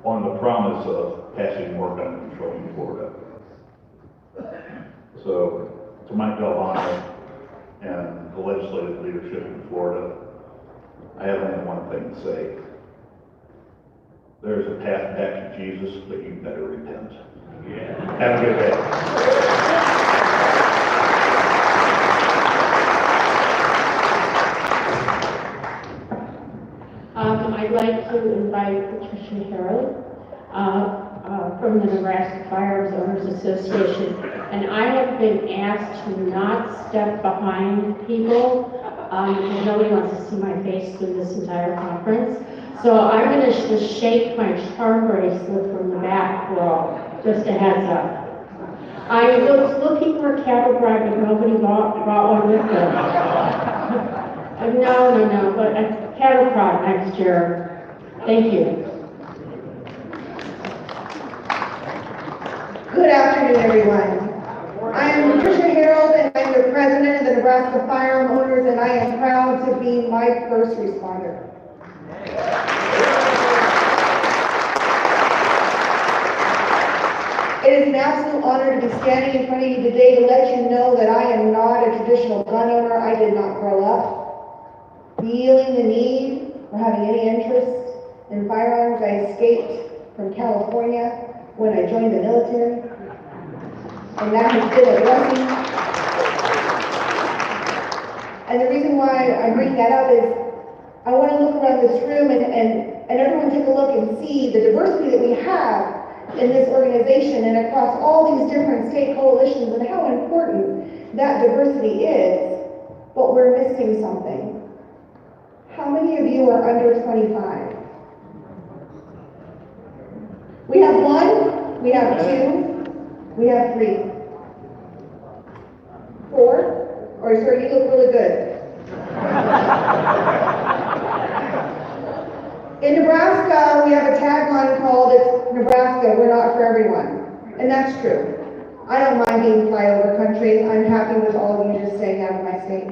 on the promise of passing more gun control in Florida. So, to Mike Galvano and the legislative leadership in Florida, I have only one thing to say. There's a path back to Jesus, but you better repent. Yeah. Have a good day. I'd like to invite Patricia Harold from the Nebraska Firearms Owners Association. And I have been asked to not step behind people because nobody wants to see my face through this entire conference. So I'm going to just shake my charm bracelet from the back row, just a heads up. I was looking for a cattle prod, but nobody brought one with them. No, but a cattle prod next year. Thank you. Good afternoon, everyone. I am Patricia Harold, and I'm the president of the Nebraska Firearm Owners, and I am proud to be my first responder. It is an absolute honor to be standing in front of you today to let you know that I am not a traditional gun owner. I did not grow up feeling the need or having any interest in firearms. I escaped from California when I joined the military, and that has been a blessing. And the reason why I bring that up is I want to look around this room and everyone take a look and see the diversity that we have in this organization and across all these different state coalitions and how important that diversity is, but we're missing something. How many of you are under 25? We have one, we have two, we have three. Four? Or sir, you look really good. In Nebraska, we have a tagline called, it's Nebraska, we're not for everyone. And that's true. I don't mind being flyover country. I'm happy with all of you just staying out of my state.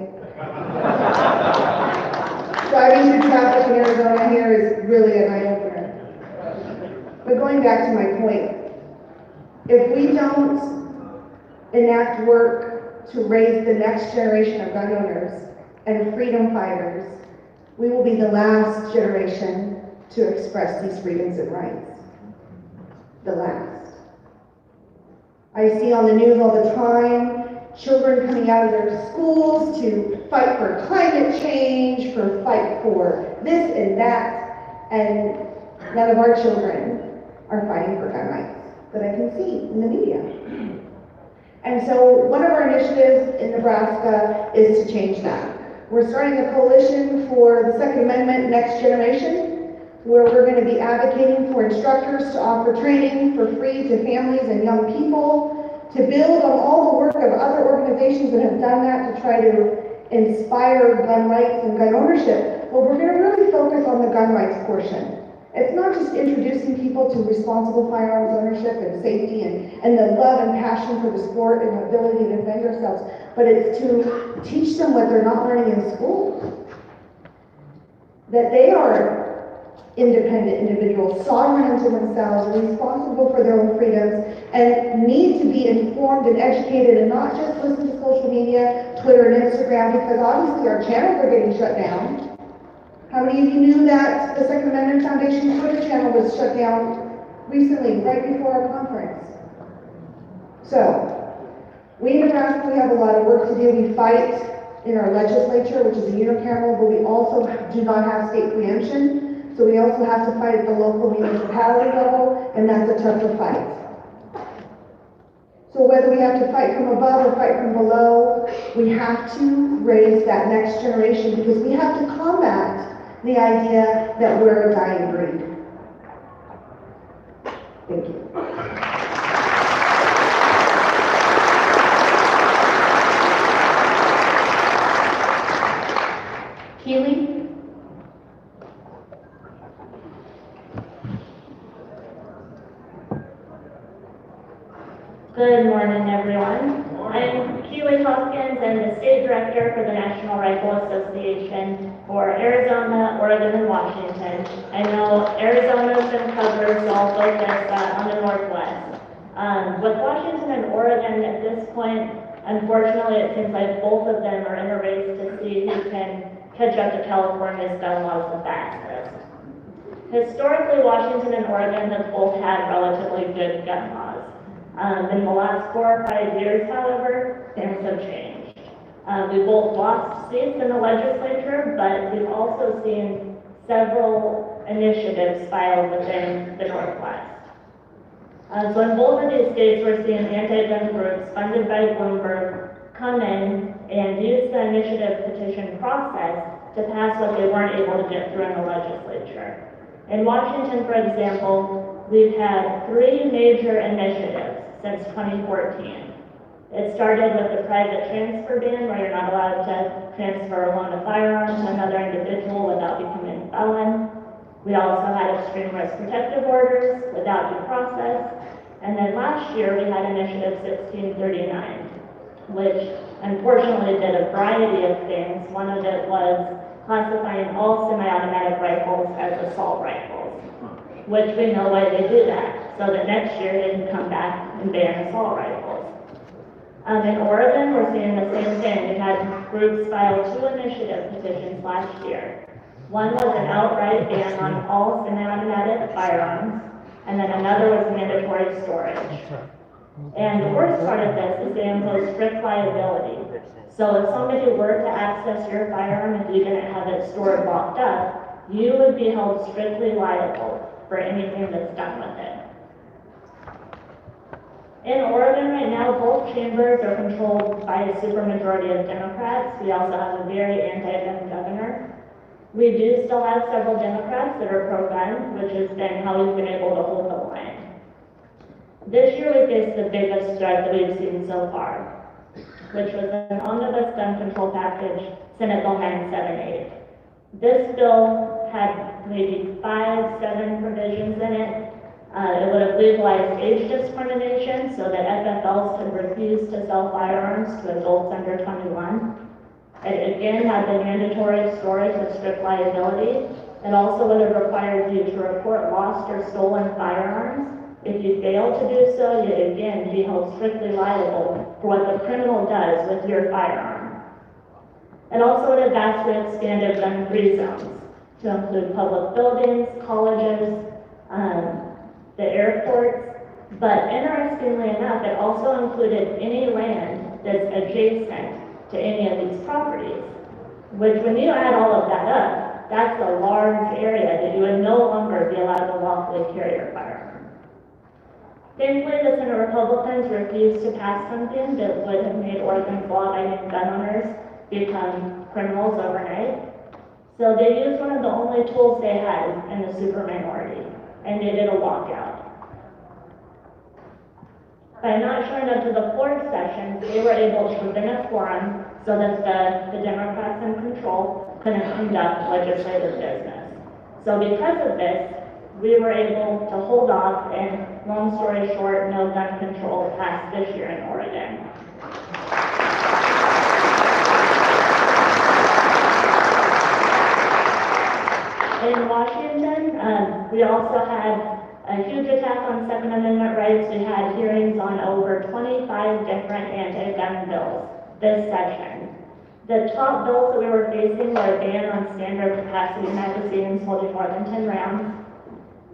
Driving through traffic in Arizona here is really an eye-opener. But going back to my point, if we don't enact work to raise the next generation of gun owners and freedom fighters, we will be the last generation to express these freedoms and rights. The last. I see on the news all the time children coming out of their schools to fight for climate change, for fight for this and that, and none of our children are fighting for gun rights that I can see in the media. And so one of our initiatives in Nebraska is to change that. We're starting a coalition for the Second Amendment Next Generation, where we're going to be advocating for instructors to offer training for free to families and young people, to build on all the work of other organizations that have done that to try to inspire gun rights and gun ownership. But we're going to really focus on the gun rights portion. It's not just introducing people to responsible firearms ownership and safety and the love and passion for the sport and the ability to defend ourselves, but it's to teach them what they're not learning in school. That they are independent individuals, sovereign unto themselves, and responsible for their own freedoms, and need to be informed and educated and not just listen to social media, Twitter and Instagram, because obviously our channels are getting shut down. How many of you knew that the Second Amendment Foundation Twitter channel was shut down recently, right before our conference? So, we in Nebraska, we have a lot of work to do. We fight in our legislature, which is a unicameral, but we also do not have state preemption. So we also have to fight at the local municipality level, and that's a tougher fight. So whether we have to fight from above or fight from below, we have to raise that next generation because we have to combat the idea that we're a dying breed. Thank you. Keely? Good morning, everyone. I'm Keely Hopkins. I'm the state director for the National Rifle Association for Arizona, Oregon, and Washington. I know Arizona's been covered, so I'll focus on the Northwest. With Washington and Oregon at this point, unfortunately, it seems like both of them are in a race to see who can catch up to California's gun laws the fastest. Historically, Washington and Oregon have both had relatively good gun laws. In the last 4 or 5 years, however, things have changed. We both lost seats in the legislature, but we've also seen several initiatives filed within the Northwest. So in both of these states, we're seeing anti-gun groups funded by Bloomberg come in and use the initiative petition process to pass what they weren't able to get through in the legislature. In Washington, for example, we've had 3 major initiatives since 2014. It started with the private transfer ban, where you're not allowed to transfer or loan a firearm to another individual without becoming a felon. We also had extreme risk protective orders without due process. And then last year, we had Initiative 1639, which unfortunately did a variety of things. One of it was classifying all semi-automatic rifles as assault rifles, which we know why they do that, so that next year they can come back and ban assault rifles. In Oregon, we're seeing the same thing. We had groups file 2 initiative petitions last year. One was an outright ban on all semi-automatic firearms, and then another was mandatory storage. And the worst part of this is they impose strict liability. So if somebody were to access your firearm and you didn't have it stored locked up, you would be held strictly liable for anything that's done with it. In Oregon right now, both chambers are controlled by a supermajority of Democrats. We also have a very anti-gun governor. We do still have several Democrats that are pro-gun, which has been how we've been able to hold the line. This year we faced the biggest threat that we've seen so far, which was an omnibus gun control package, Senate Bill 978. This bill had maybe 5, 7 provisions in it. It would have legalized age discrimination so that FFLs could refuse to sell firearms to adults under 21. It again had the mandatory storage with strict liability. It also would have required you to report lost or stolen firearms. If you fail to do so, you again be held strictly liable for what the criminal does with your firearm. It also would have vastly expanded gun-free zones to include public buildings, colleges, the airports, but interestingly enough, it also included any land that's adjacent to any of these properties, which when you add all of that up, that's a large area that you would no longer be allowed to lawfully carry your firearm. Thankfully, the Senate Republicans refused to pass something that would have made Oregon's law-abiding gun owners become criminals overnight. So they used one of the only tools they had in the superminority, and they did a walkout. By not showing up to the floor sessions, they were able to prevent a quorum so that the Democrats in control couldn't conduct legislative business. So because of this, we were able to hold off, and long story short, no gun control passed this year in Oregon. In Washington, we also had a huge attack on Second Amendment rights. We had hearings on over 25 different anti-gun bills this session. The top bills that we were facing were a ban on standard capacity magazines holding more than 10 rounds,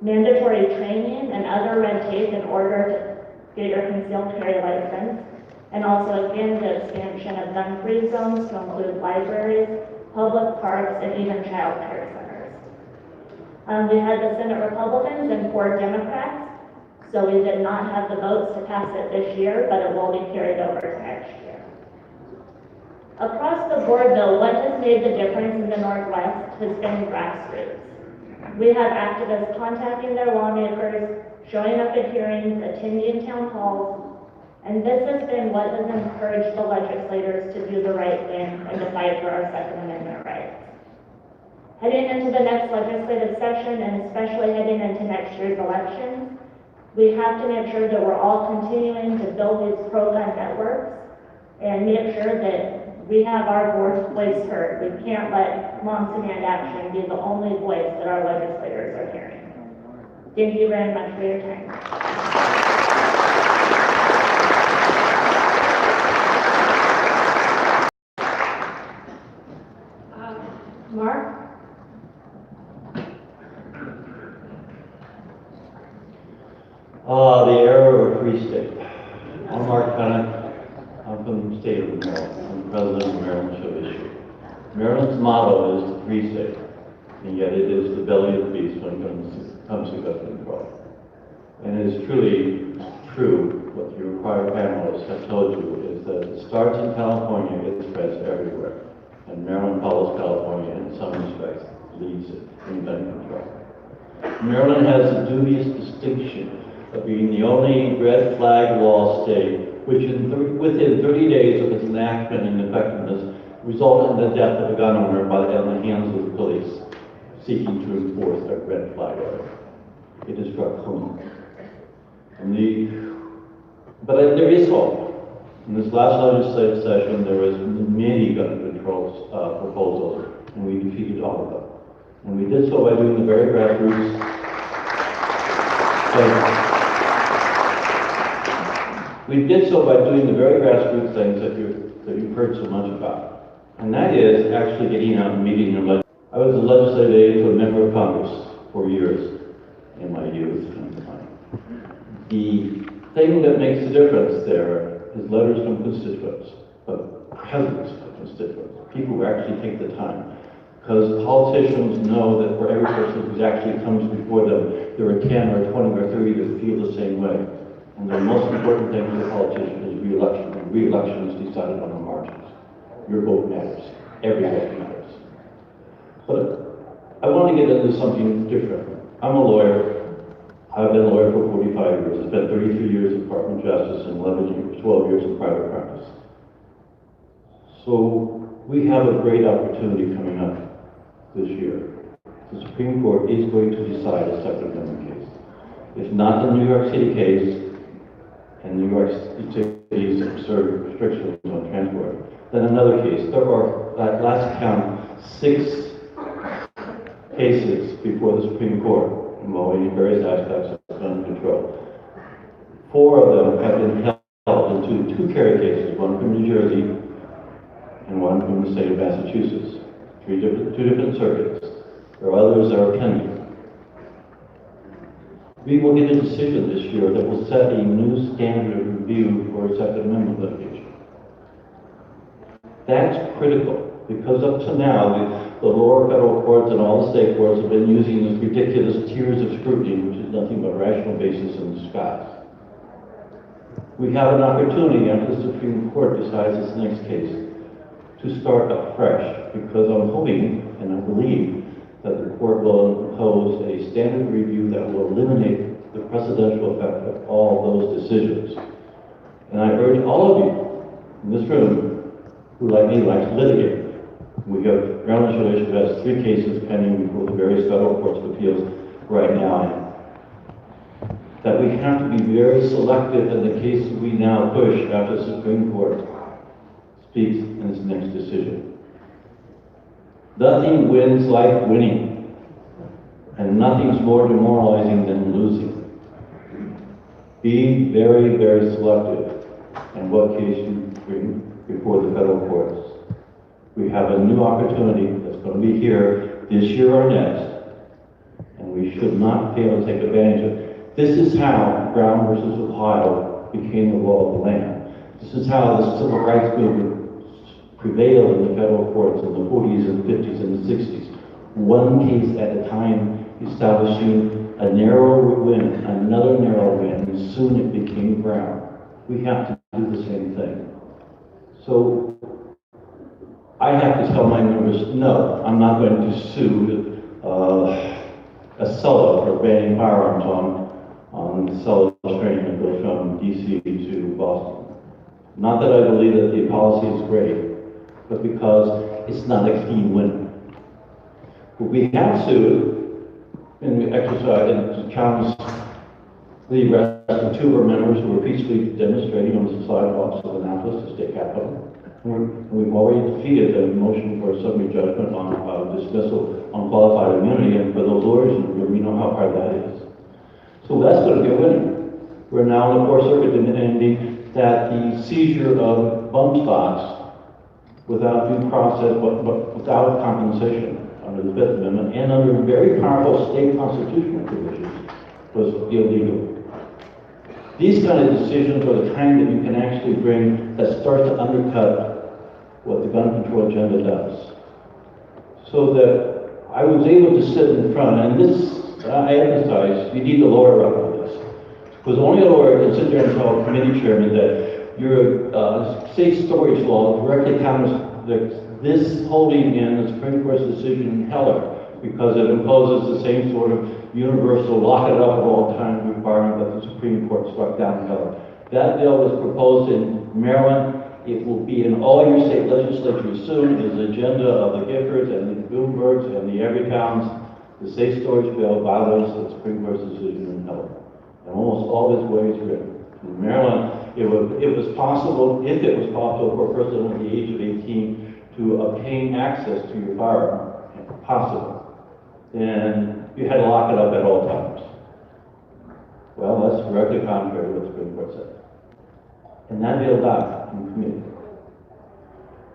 mandatory training and other red tape in order to get your concealed carry license, and also again the expansion of gun-free zones to include libraries, public parks, and even child care centers. We had the Senate Republicans and 4 Democrats, so we did not have the votes to pass it this year, but it will be carried over to next year. Across the board, though, what has made the difference in the Northwest has been grassroots. We have activists contacting their lawmakers, showing up at hearings, attending town halls, and this has been what has encouraged the legislators to do the right thing and to fight for our Second Amendment rights. Heading into the next legislative session, and especially heading into next year's elections, we have to make sure that we're all continuing to build these pro-gun networks and make sure that we have our voice heard. We can't let moms demand action be the only voice that our legislators are hearing. Thank you very much for your time. Mark? The era of a free state. I'm Mark Bennett. I'm from the state of Maryland. I'm president of the Maryland Show Issue. Maryland's motto is the free state, and yet it is the belly of the beast when it comes to gun control. And it is truly true what your prior panelists have told you is that it starts in California, it spreads everywhere. And Maryland follows California in some respects, leads it in gun control. Maryland has the dubious distinction of being the only red flag law state which within 30 days of its enactment and effectiveness resulted in the death of a gun owner in the hands of the police seeking to enforce a red flag order. It is draconian. But there is hope. In this last legislative session, there was many gun control proposals, and we defeated all of them. And we did so by doing the very grassroots things. We did so by doing the very grassroots things that you've heard so much about. And that is actually getting out and meeting and I was a legislative aide to a member of Congress for years in my youth. The thing that makes the difference there is letters from constituents, but presence of constituents, people who actually take the time. Because politicians know that for every person who actually comes before them, there are 10 or 20 or 30 that feel the same way. And the most important thing for the politician is re-election, and re-election is decided on the margins. Your vote matters. Every vote matters. But I want to get into something different. I'm a lawyer. I've been a lawyer for 45 years. I spent 33 years in Department of Justice and 12 years in private practice. So we have a great opportunity coming up this year. The Supreme Court is going to decide a Second Amendment case. If not the New York City case, and New York City's absurd restrictions on transport, then another case. There are, at last count, 6 cases before the Supreme Court involving various aspects of gun control. 4 of them have been held into 2 carry cases, one from New Jersey and one from the state of Massachusetts. 2 different circuits. There are others that are pending. We will get a decision this year that will set a new standard of review for Second Amendment litigation. That's critical, because up to now, the lower federal courts and all the state courts have been using these ridiculous tiers of scrutiny, which is nothing but rational basis in disguise. We have an opportunity after the Supreme Court decides this next case to start afresh, because I'm hoping and I believe that the court will impose a standard review that will eliminate the precedential effect of all those decisions. And I urge all of you in this room who, like me, like to litigate. We have Maryland Show Issue has 3 cases pending before the various federal courts of appeals right now. That we have to be very selective in the cases we now push after the Supreme Court speaks in its next decision. Nothing wins like winning, and nothing's more demoralizing than losing. Be very, very selective in what case you bring before the federal courts. We have a new opportunity that's going to be here this year or next, and we should not fail to take advantage of it. This is how Brown versus Ohio became the law of the land. This is how the civil rights movement prevailed in the federal courts in the 40s and 50s and the 60s. One case at a time, establishing a narrow win, another narrow win, and soon it became Brown. We have to do the same thing. So I have to tell my members, no, I'm not going to sue a seller for banning firearms on the seller's train that goes from DC to Boston. Not that I believe that the policy is great, but because it's not a clean win. But we have sued, and we exercise and challenge the rest of two of our members who were peacefully demonstrating on the sidewalks of Annapolis, the state capitol. We've already defeated a motion for a summary judgment on dismissal on qualified immunity, and for those lawyers, we know how hard that is. So that's going to be a winning. We're now in the Fourth Circuit demanding that the seizure of bump stocks without due process, but without compensation under the Fifth Amendment and under very powerful state constitutional provisions was illegal. These kind of decisions are the kind that you can actually bring that starts to undercut what the gun control agenda does. So that I was able to sit in front, and this, I emphasize, you need a lawyer up for this. Because only a lawyer can sit there and tell a committee chairman that your safe storage law directly counters this holding in the Supreme Court's decision in Heller, because it imposes the same sort of universal lock it up at all times requirement that the Supreme Court struck down in Heller. That bill was proposed in Maryland. It will be in all your state legislatures soon. It is the agenda of the Giffords and the Bloombergs and the Everytowns. The safe storage bill violates the Supreme Court's decision in Heller. And almost all this way is written. In Maryland, it was possible, if it was possible for a person under the age of 18 to obtain access to your firearm, possible. And you had to lock it up at all times. Well, that's directly contrary to what the Supreme Court said. And that bill died in committee.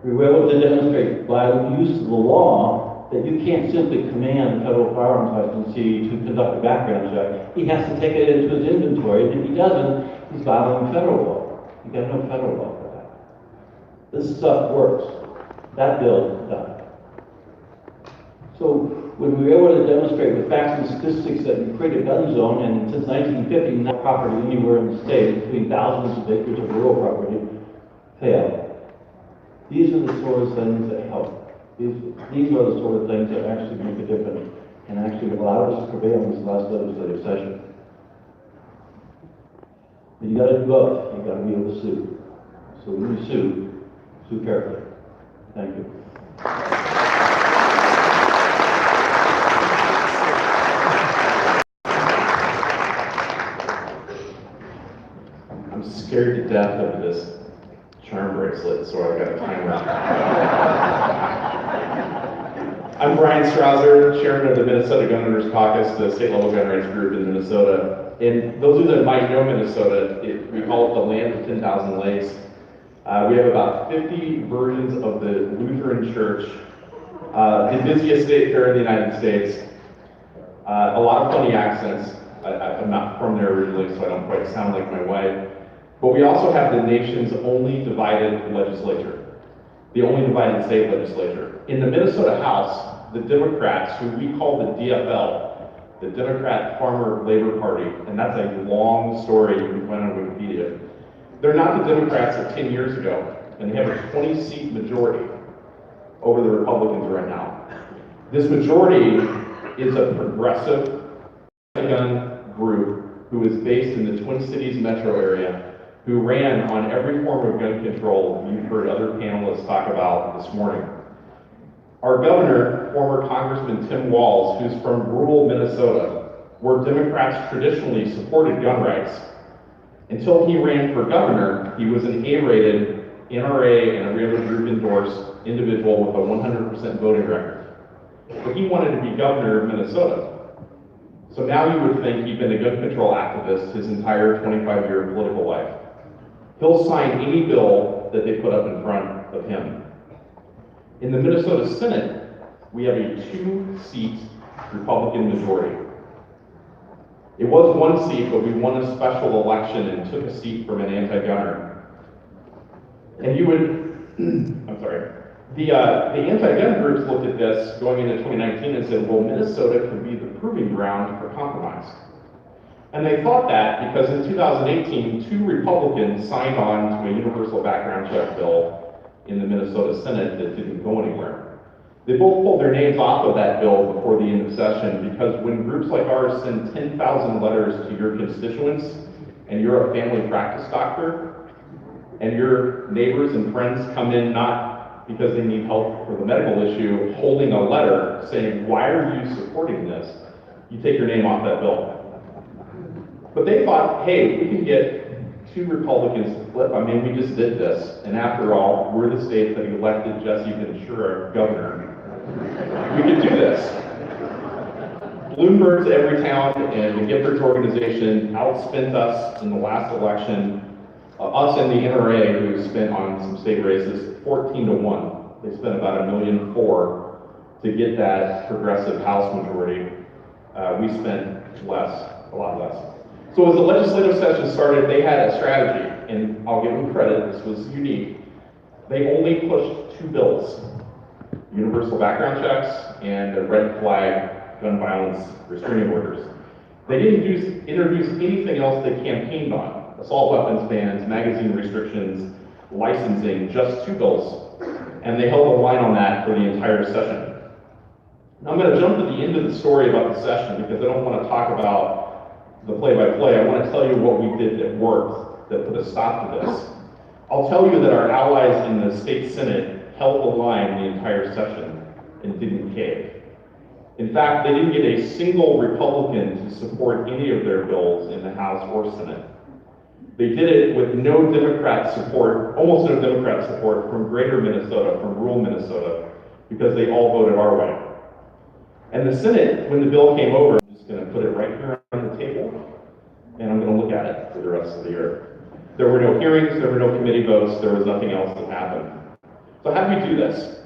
We were able to demonstrate by the use of the law that you can't simply command the federal firearms licensee to conduct a background check. He has to take it into his inventory, and if he doesn't, he's violating federal law. You got no federal law for that. This stuff works. That bill died. So when we were able to demonstrate with facts and statistics that we created a gun zone, and since 1950, no property anywhere in the state, including thousands of acres of rural property, failed. These are the sort of things that help. These are the sort of things that actually make a difference and actually allow us to prevail in this last legislative session. But you got to do both. You got to be able to sue. So when you sue carefully. Thank you. I'm scared to death of this charm bracelet, so I've got a timer. I'm Brian Strauser, chairman of the Minnesota Gun Owners Caucus, the state level gun rights group in Minnesota. And those of you that might know Minnesota, we call it the land of 10,000 lakes. We have about 50 versions of the Lutheran Church, the busiest state fair in the United States. A lot of funny accents. I'm not from there originally, so I don't quite sound like my wife. But we also have the nation's only divided legislature, the only divided state legislature. In the Minnesota House, the Democrats, who we call the DFL, the Democrat Farmer Labor Party, and that's a long story, you can find on Wikipedia. They're not the Democrats of 10 years ago, and they have a 20-seat majority over the Republicans right now. This majority is a progressive gun group who is based in the Twin Cities metro area, who ran on every form of gun control you've heard other panelists talk about this morning. Our governor, former Congressman Tim Walz, who's from rural Minnesota, where Democrats traditionally supported gun rights. Until he ran for governor, he was an A-rated, NRA and every other group endorsed individual with a 100% voting record. But he wanted to be governor of Minnesota. So now you would think he'd been a gun control activist his entire 25-year political life. He'll sign any bill that they put up in front of him. In the Minnesota Senate, we have a 2-seat Republican majority. It was 1 seat, but we won a special election and took a seat from an anti-gunner. And you would, I'm sorry, the anti-gun groups looked at this going into 2019 and said, well, Minnesota could be the proving ground for compromise. And they thought that because in 2018, 2 Republicans signed on to a universal background check bill in the Minnesota Senate that didn't go anywhere. They both pulled their names off of that bill before the end of session because when groups like ours send 10,000 letters to your constituents and you're a family practice doctor and your neighbors and friends come in not because they need help for the medical issue, holding a letter saying, why are you supporting this? You take your name off that bill. But they thought, hey, we can get 2 Republicans to flip. I mean, we just did this. And after all, we're the state that elected Jesse Ventura governor. We could do this. Bloomberg's Everytown and the Giffords organization outspent us in the last election. Us and the NRA, who spent on some state races, 14-1. They spent about $1.4 million to get that progressive House majority. We spent less, a lot less. So as the legislative session started, they had a strategy, and I'll give them credit, this was unique. They only pushed 2 bills, universal background checks and the red flag gun violence restraining orders. They didn't introduce anything else they campaigned on. Assault weapons bans, magazine restrictions, licensing, just 2 bills. And they held the line on that for the entire session. Now I'm going to jump to the end of the story about the session because I don't want to talk about the play-by-play. I want to tell you what we did that worked, that put a stop to this. I'll tell you that our allies in the state Senate held the line the entire session and didn't cave. In fact, they didn't get a single Republican to support any of their bills in the House or Senate. They did it with no Democrat support, almost no Democrat support from greater Minnesota, from rural Minnesota, because they all voted our way. And the Senate, when the bill came over, I'm just going to put it right here on the table, and I'm going to look at it for the rest of the year. There were no hearings, there were no committee votes, there was nothing else that happened. So how do we do this?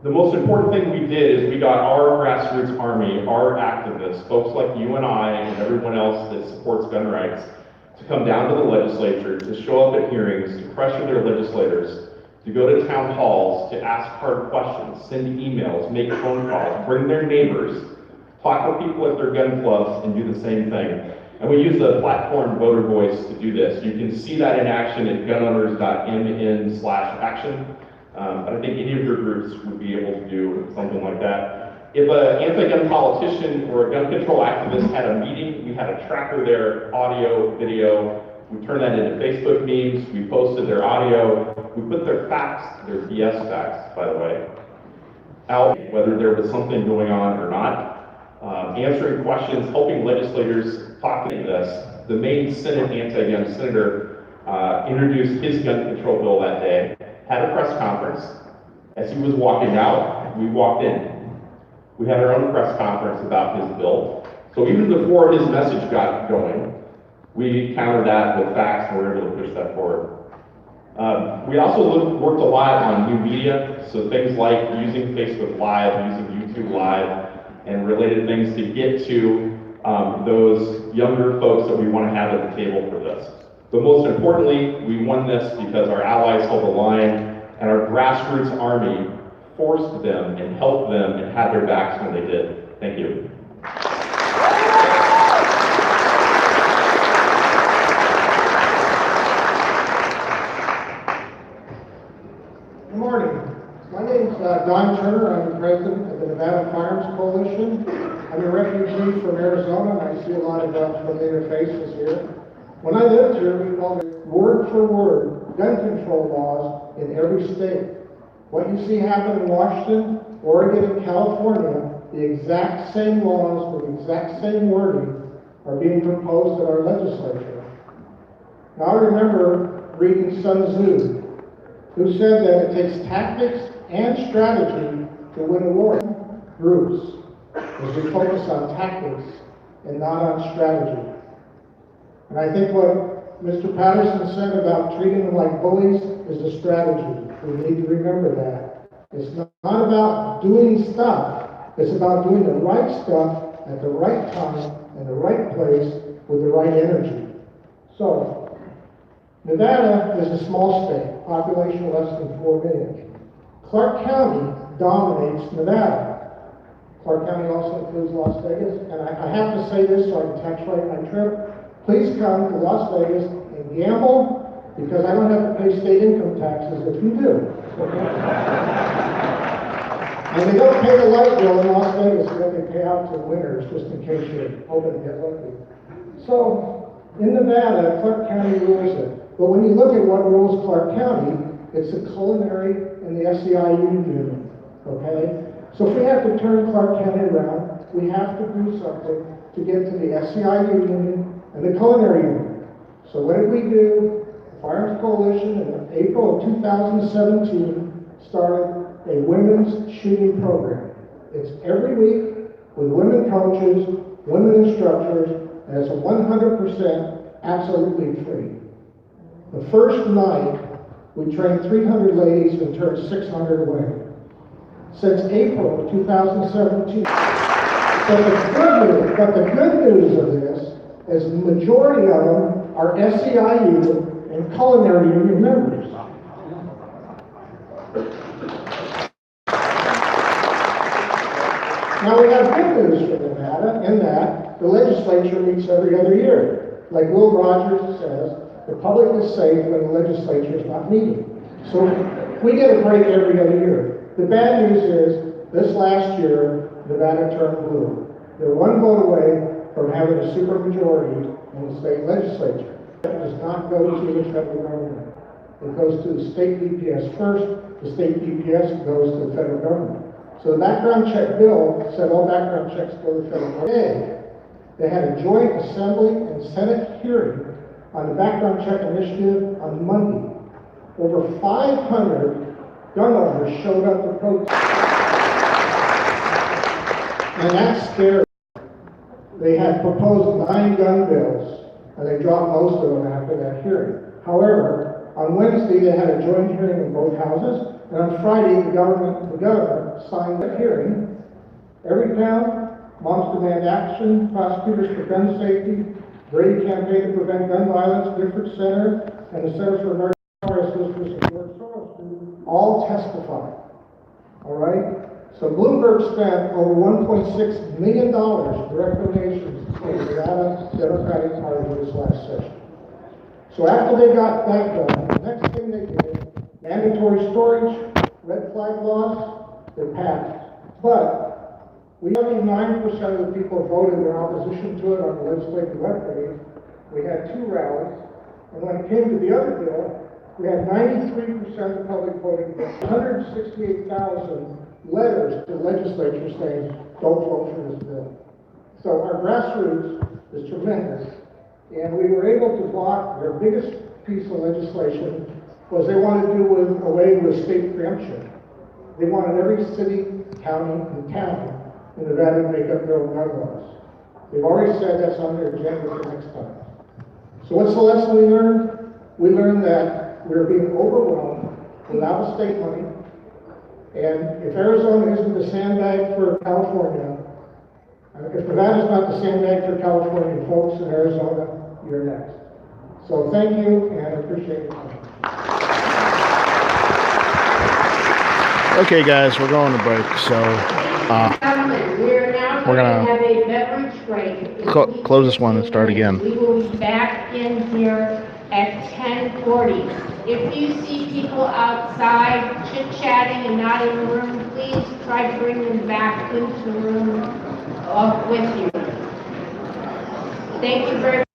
The most important thing we did is we got our grassroots army, our activists, folks like you and I and everyone else that supports gun rights, to come down to the legislature, to show up at hearings, to pressure their legislators, to go to town halls, to ask hard questions, send emails, make phone calls, bring their neighbors, talk to people at their gun clubs, and do the same thing. And we use the platform Voter Voice to do this. You can see that in action at gunowners.mn/action. But I think any of your groups would be able to do something like that. If an anti-gun politician or a gun control activist had a meeting, we had a tracker there, audio, video. We turned that into Facebook memes. We posted their audio. We put their facts, their BS facts, by the way, out, whether there was something going on or not. Answering questions, helping legislators talk to this. The main Senate anti-gun senator introduced his gun control bill that day, had a press conference. As he was walking out, we walked in. We had our own press conference about his bill. So even before his message got going, we countered that with facts and were able to push that forward. We also worked a lot on new media, so things like using Facebook Live, using YouTube Live, and related things to get to those younger folks that we want to have at the table for this. But most importantly, we won this because our allies held the line and our grassroots army forced them and helped them and had their backs when they did. Thank you. Good morning. My name's Don Turner. I'm the president of the Nevada Firearms Coalition. I'm a refugee from Arizona, and I see a lot of familiar faces here. When I lived here, we followed word for word gun control laws in every state. What you see happen in Washington, Oregon, and California, the exact same laws with the exact same wording are being proposed at our legislature. Now I remember reading Sun Tzu, who said that it takes tactics and strategy to win a war. Groups, as we focus on tactics and not on strategy. And I think what Mr. Patterson said about treating them like bullies is a strategy. We need to remember that. It's not about doing stuff. It's about doing the right stuff at the right time in the right place with the right energy. So, Nevada is a small state, population less than 4 million. Clark County dominates Nevada. Clark County also includes Las Vegas. And I have to say this so I can tax rate my trip. Please come to Las Vegas and gamble, because I don't have to pay state income taxes if you do. And they don't pay the light bill in Las Vegas, but they pay out to winners, just in case you're hoping to get lucky. So, in Nevada, Clark County rules it. But when you look at what rules Clark County, it's the culinary and the SEIU union, okay? So if we have to turn Clark County around, we have to do something to get to the SEIU union and the culinary unit. So what did we do? The Firearms Coalition in April of 2017 started a women's shooting program. It's every week with women coaches, women instructors, and it's 100% absolutely free. The first night, we trained 300 ladies and turned 600 away. Since April of 2017. But the good news of this is the majority of them are SEIU and culinary union members. Now we have good news for Nevada in that the legislature meets every other year. Like Will Rogers says, the public is safe when the legislature is not meeting. So we get a break every other year. The bad news is, this last year, Nevada turned blue. They're one vote away from having a supermajority in the state legislature. It does not go to the federal government. It goes to the state DPS first. The state DPS goes to the federal government. So the background check bill said all background checks go to the federal government. Today, they had a joint assembly and Senate hearing on the background check initiative on Monday. Over 500 gun owners showed up to protest. And that's scary. They had proposed 9 gun bills, and they dropped most of them after that hearing. However, on Wednesday, they had a joint hearing in both houses, and on Friday, the governor signed the hearing. Every town, Moms Demand Action, Prosecutors for Gun Safety, Brady Campaign to Prevent Gun Violence, Gifford Center, and the Center for American Sisters of George Soros all testified. All right? So Bloomberg spent over $1.6 million direct donations to the Nevada Democratic Party this last session. So after they got that done, the next thing they did, mandatory storage, red flag laws, they passed. But 79% of the people voted in opposition to it on the legislative webpage. We had 2 rallies, and when it came to the other bill, we had 93% of the public voting against 168,000 letters to the legislature saying, don't vote for this bill. So our grassroots is tremendous, and we were able to block their biggest piece of legislation was they wanted to do away with state preemption. They wanted every city, county, and town in Nevada to make up their own gun laws. They've already said that's on their agenda for next time. So what's the lesson we learned? We learned that we're being overwhelmed without state money. And if Arizona isn't the sandbag for California, if Nevada's not the sandbag for California, folks in Arizona, you're next. So thank you, and I appreciate your time. Okay, guys, we're going to break, so We're now we're going to gonna have a beverage break. close this one and start again. We will be back in here at 10:40. If you see people outside chit-chatting and not in the room, please try to bring them back into the room with you. Thank you very much.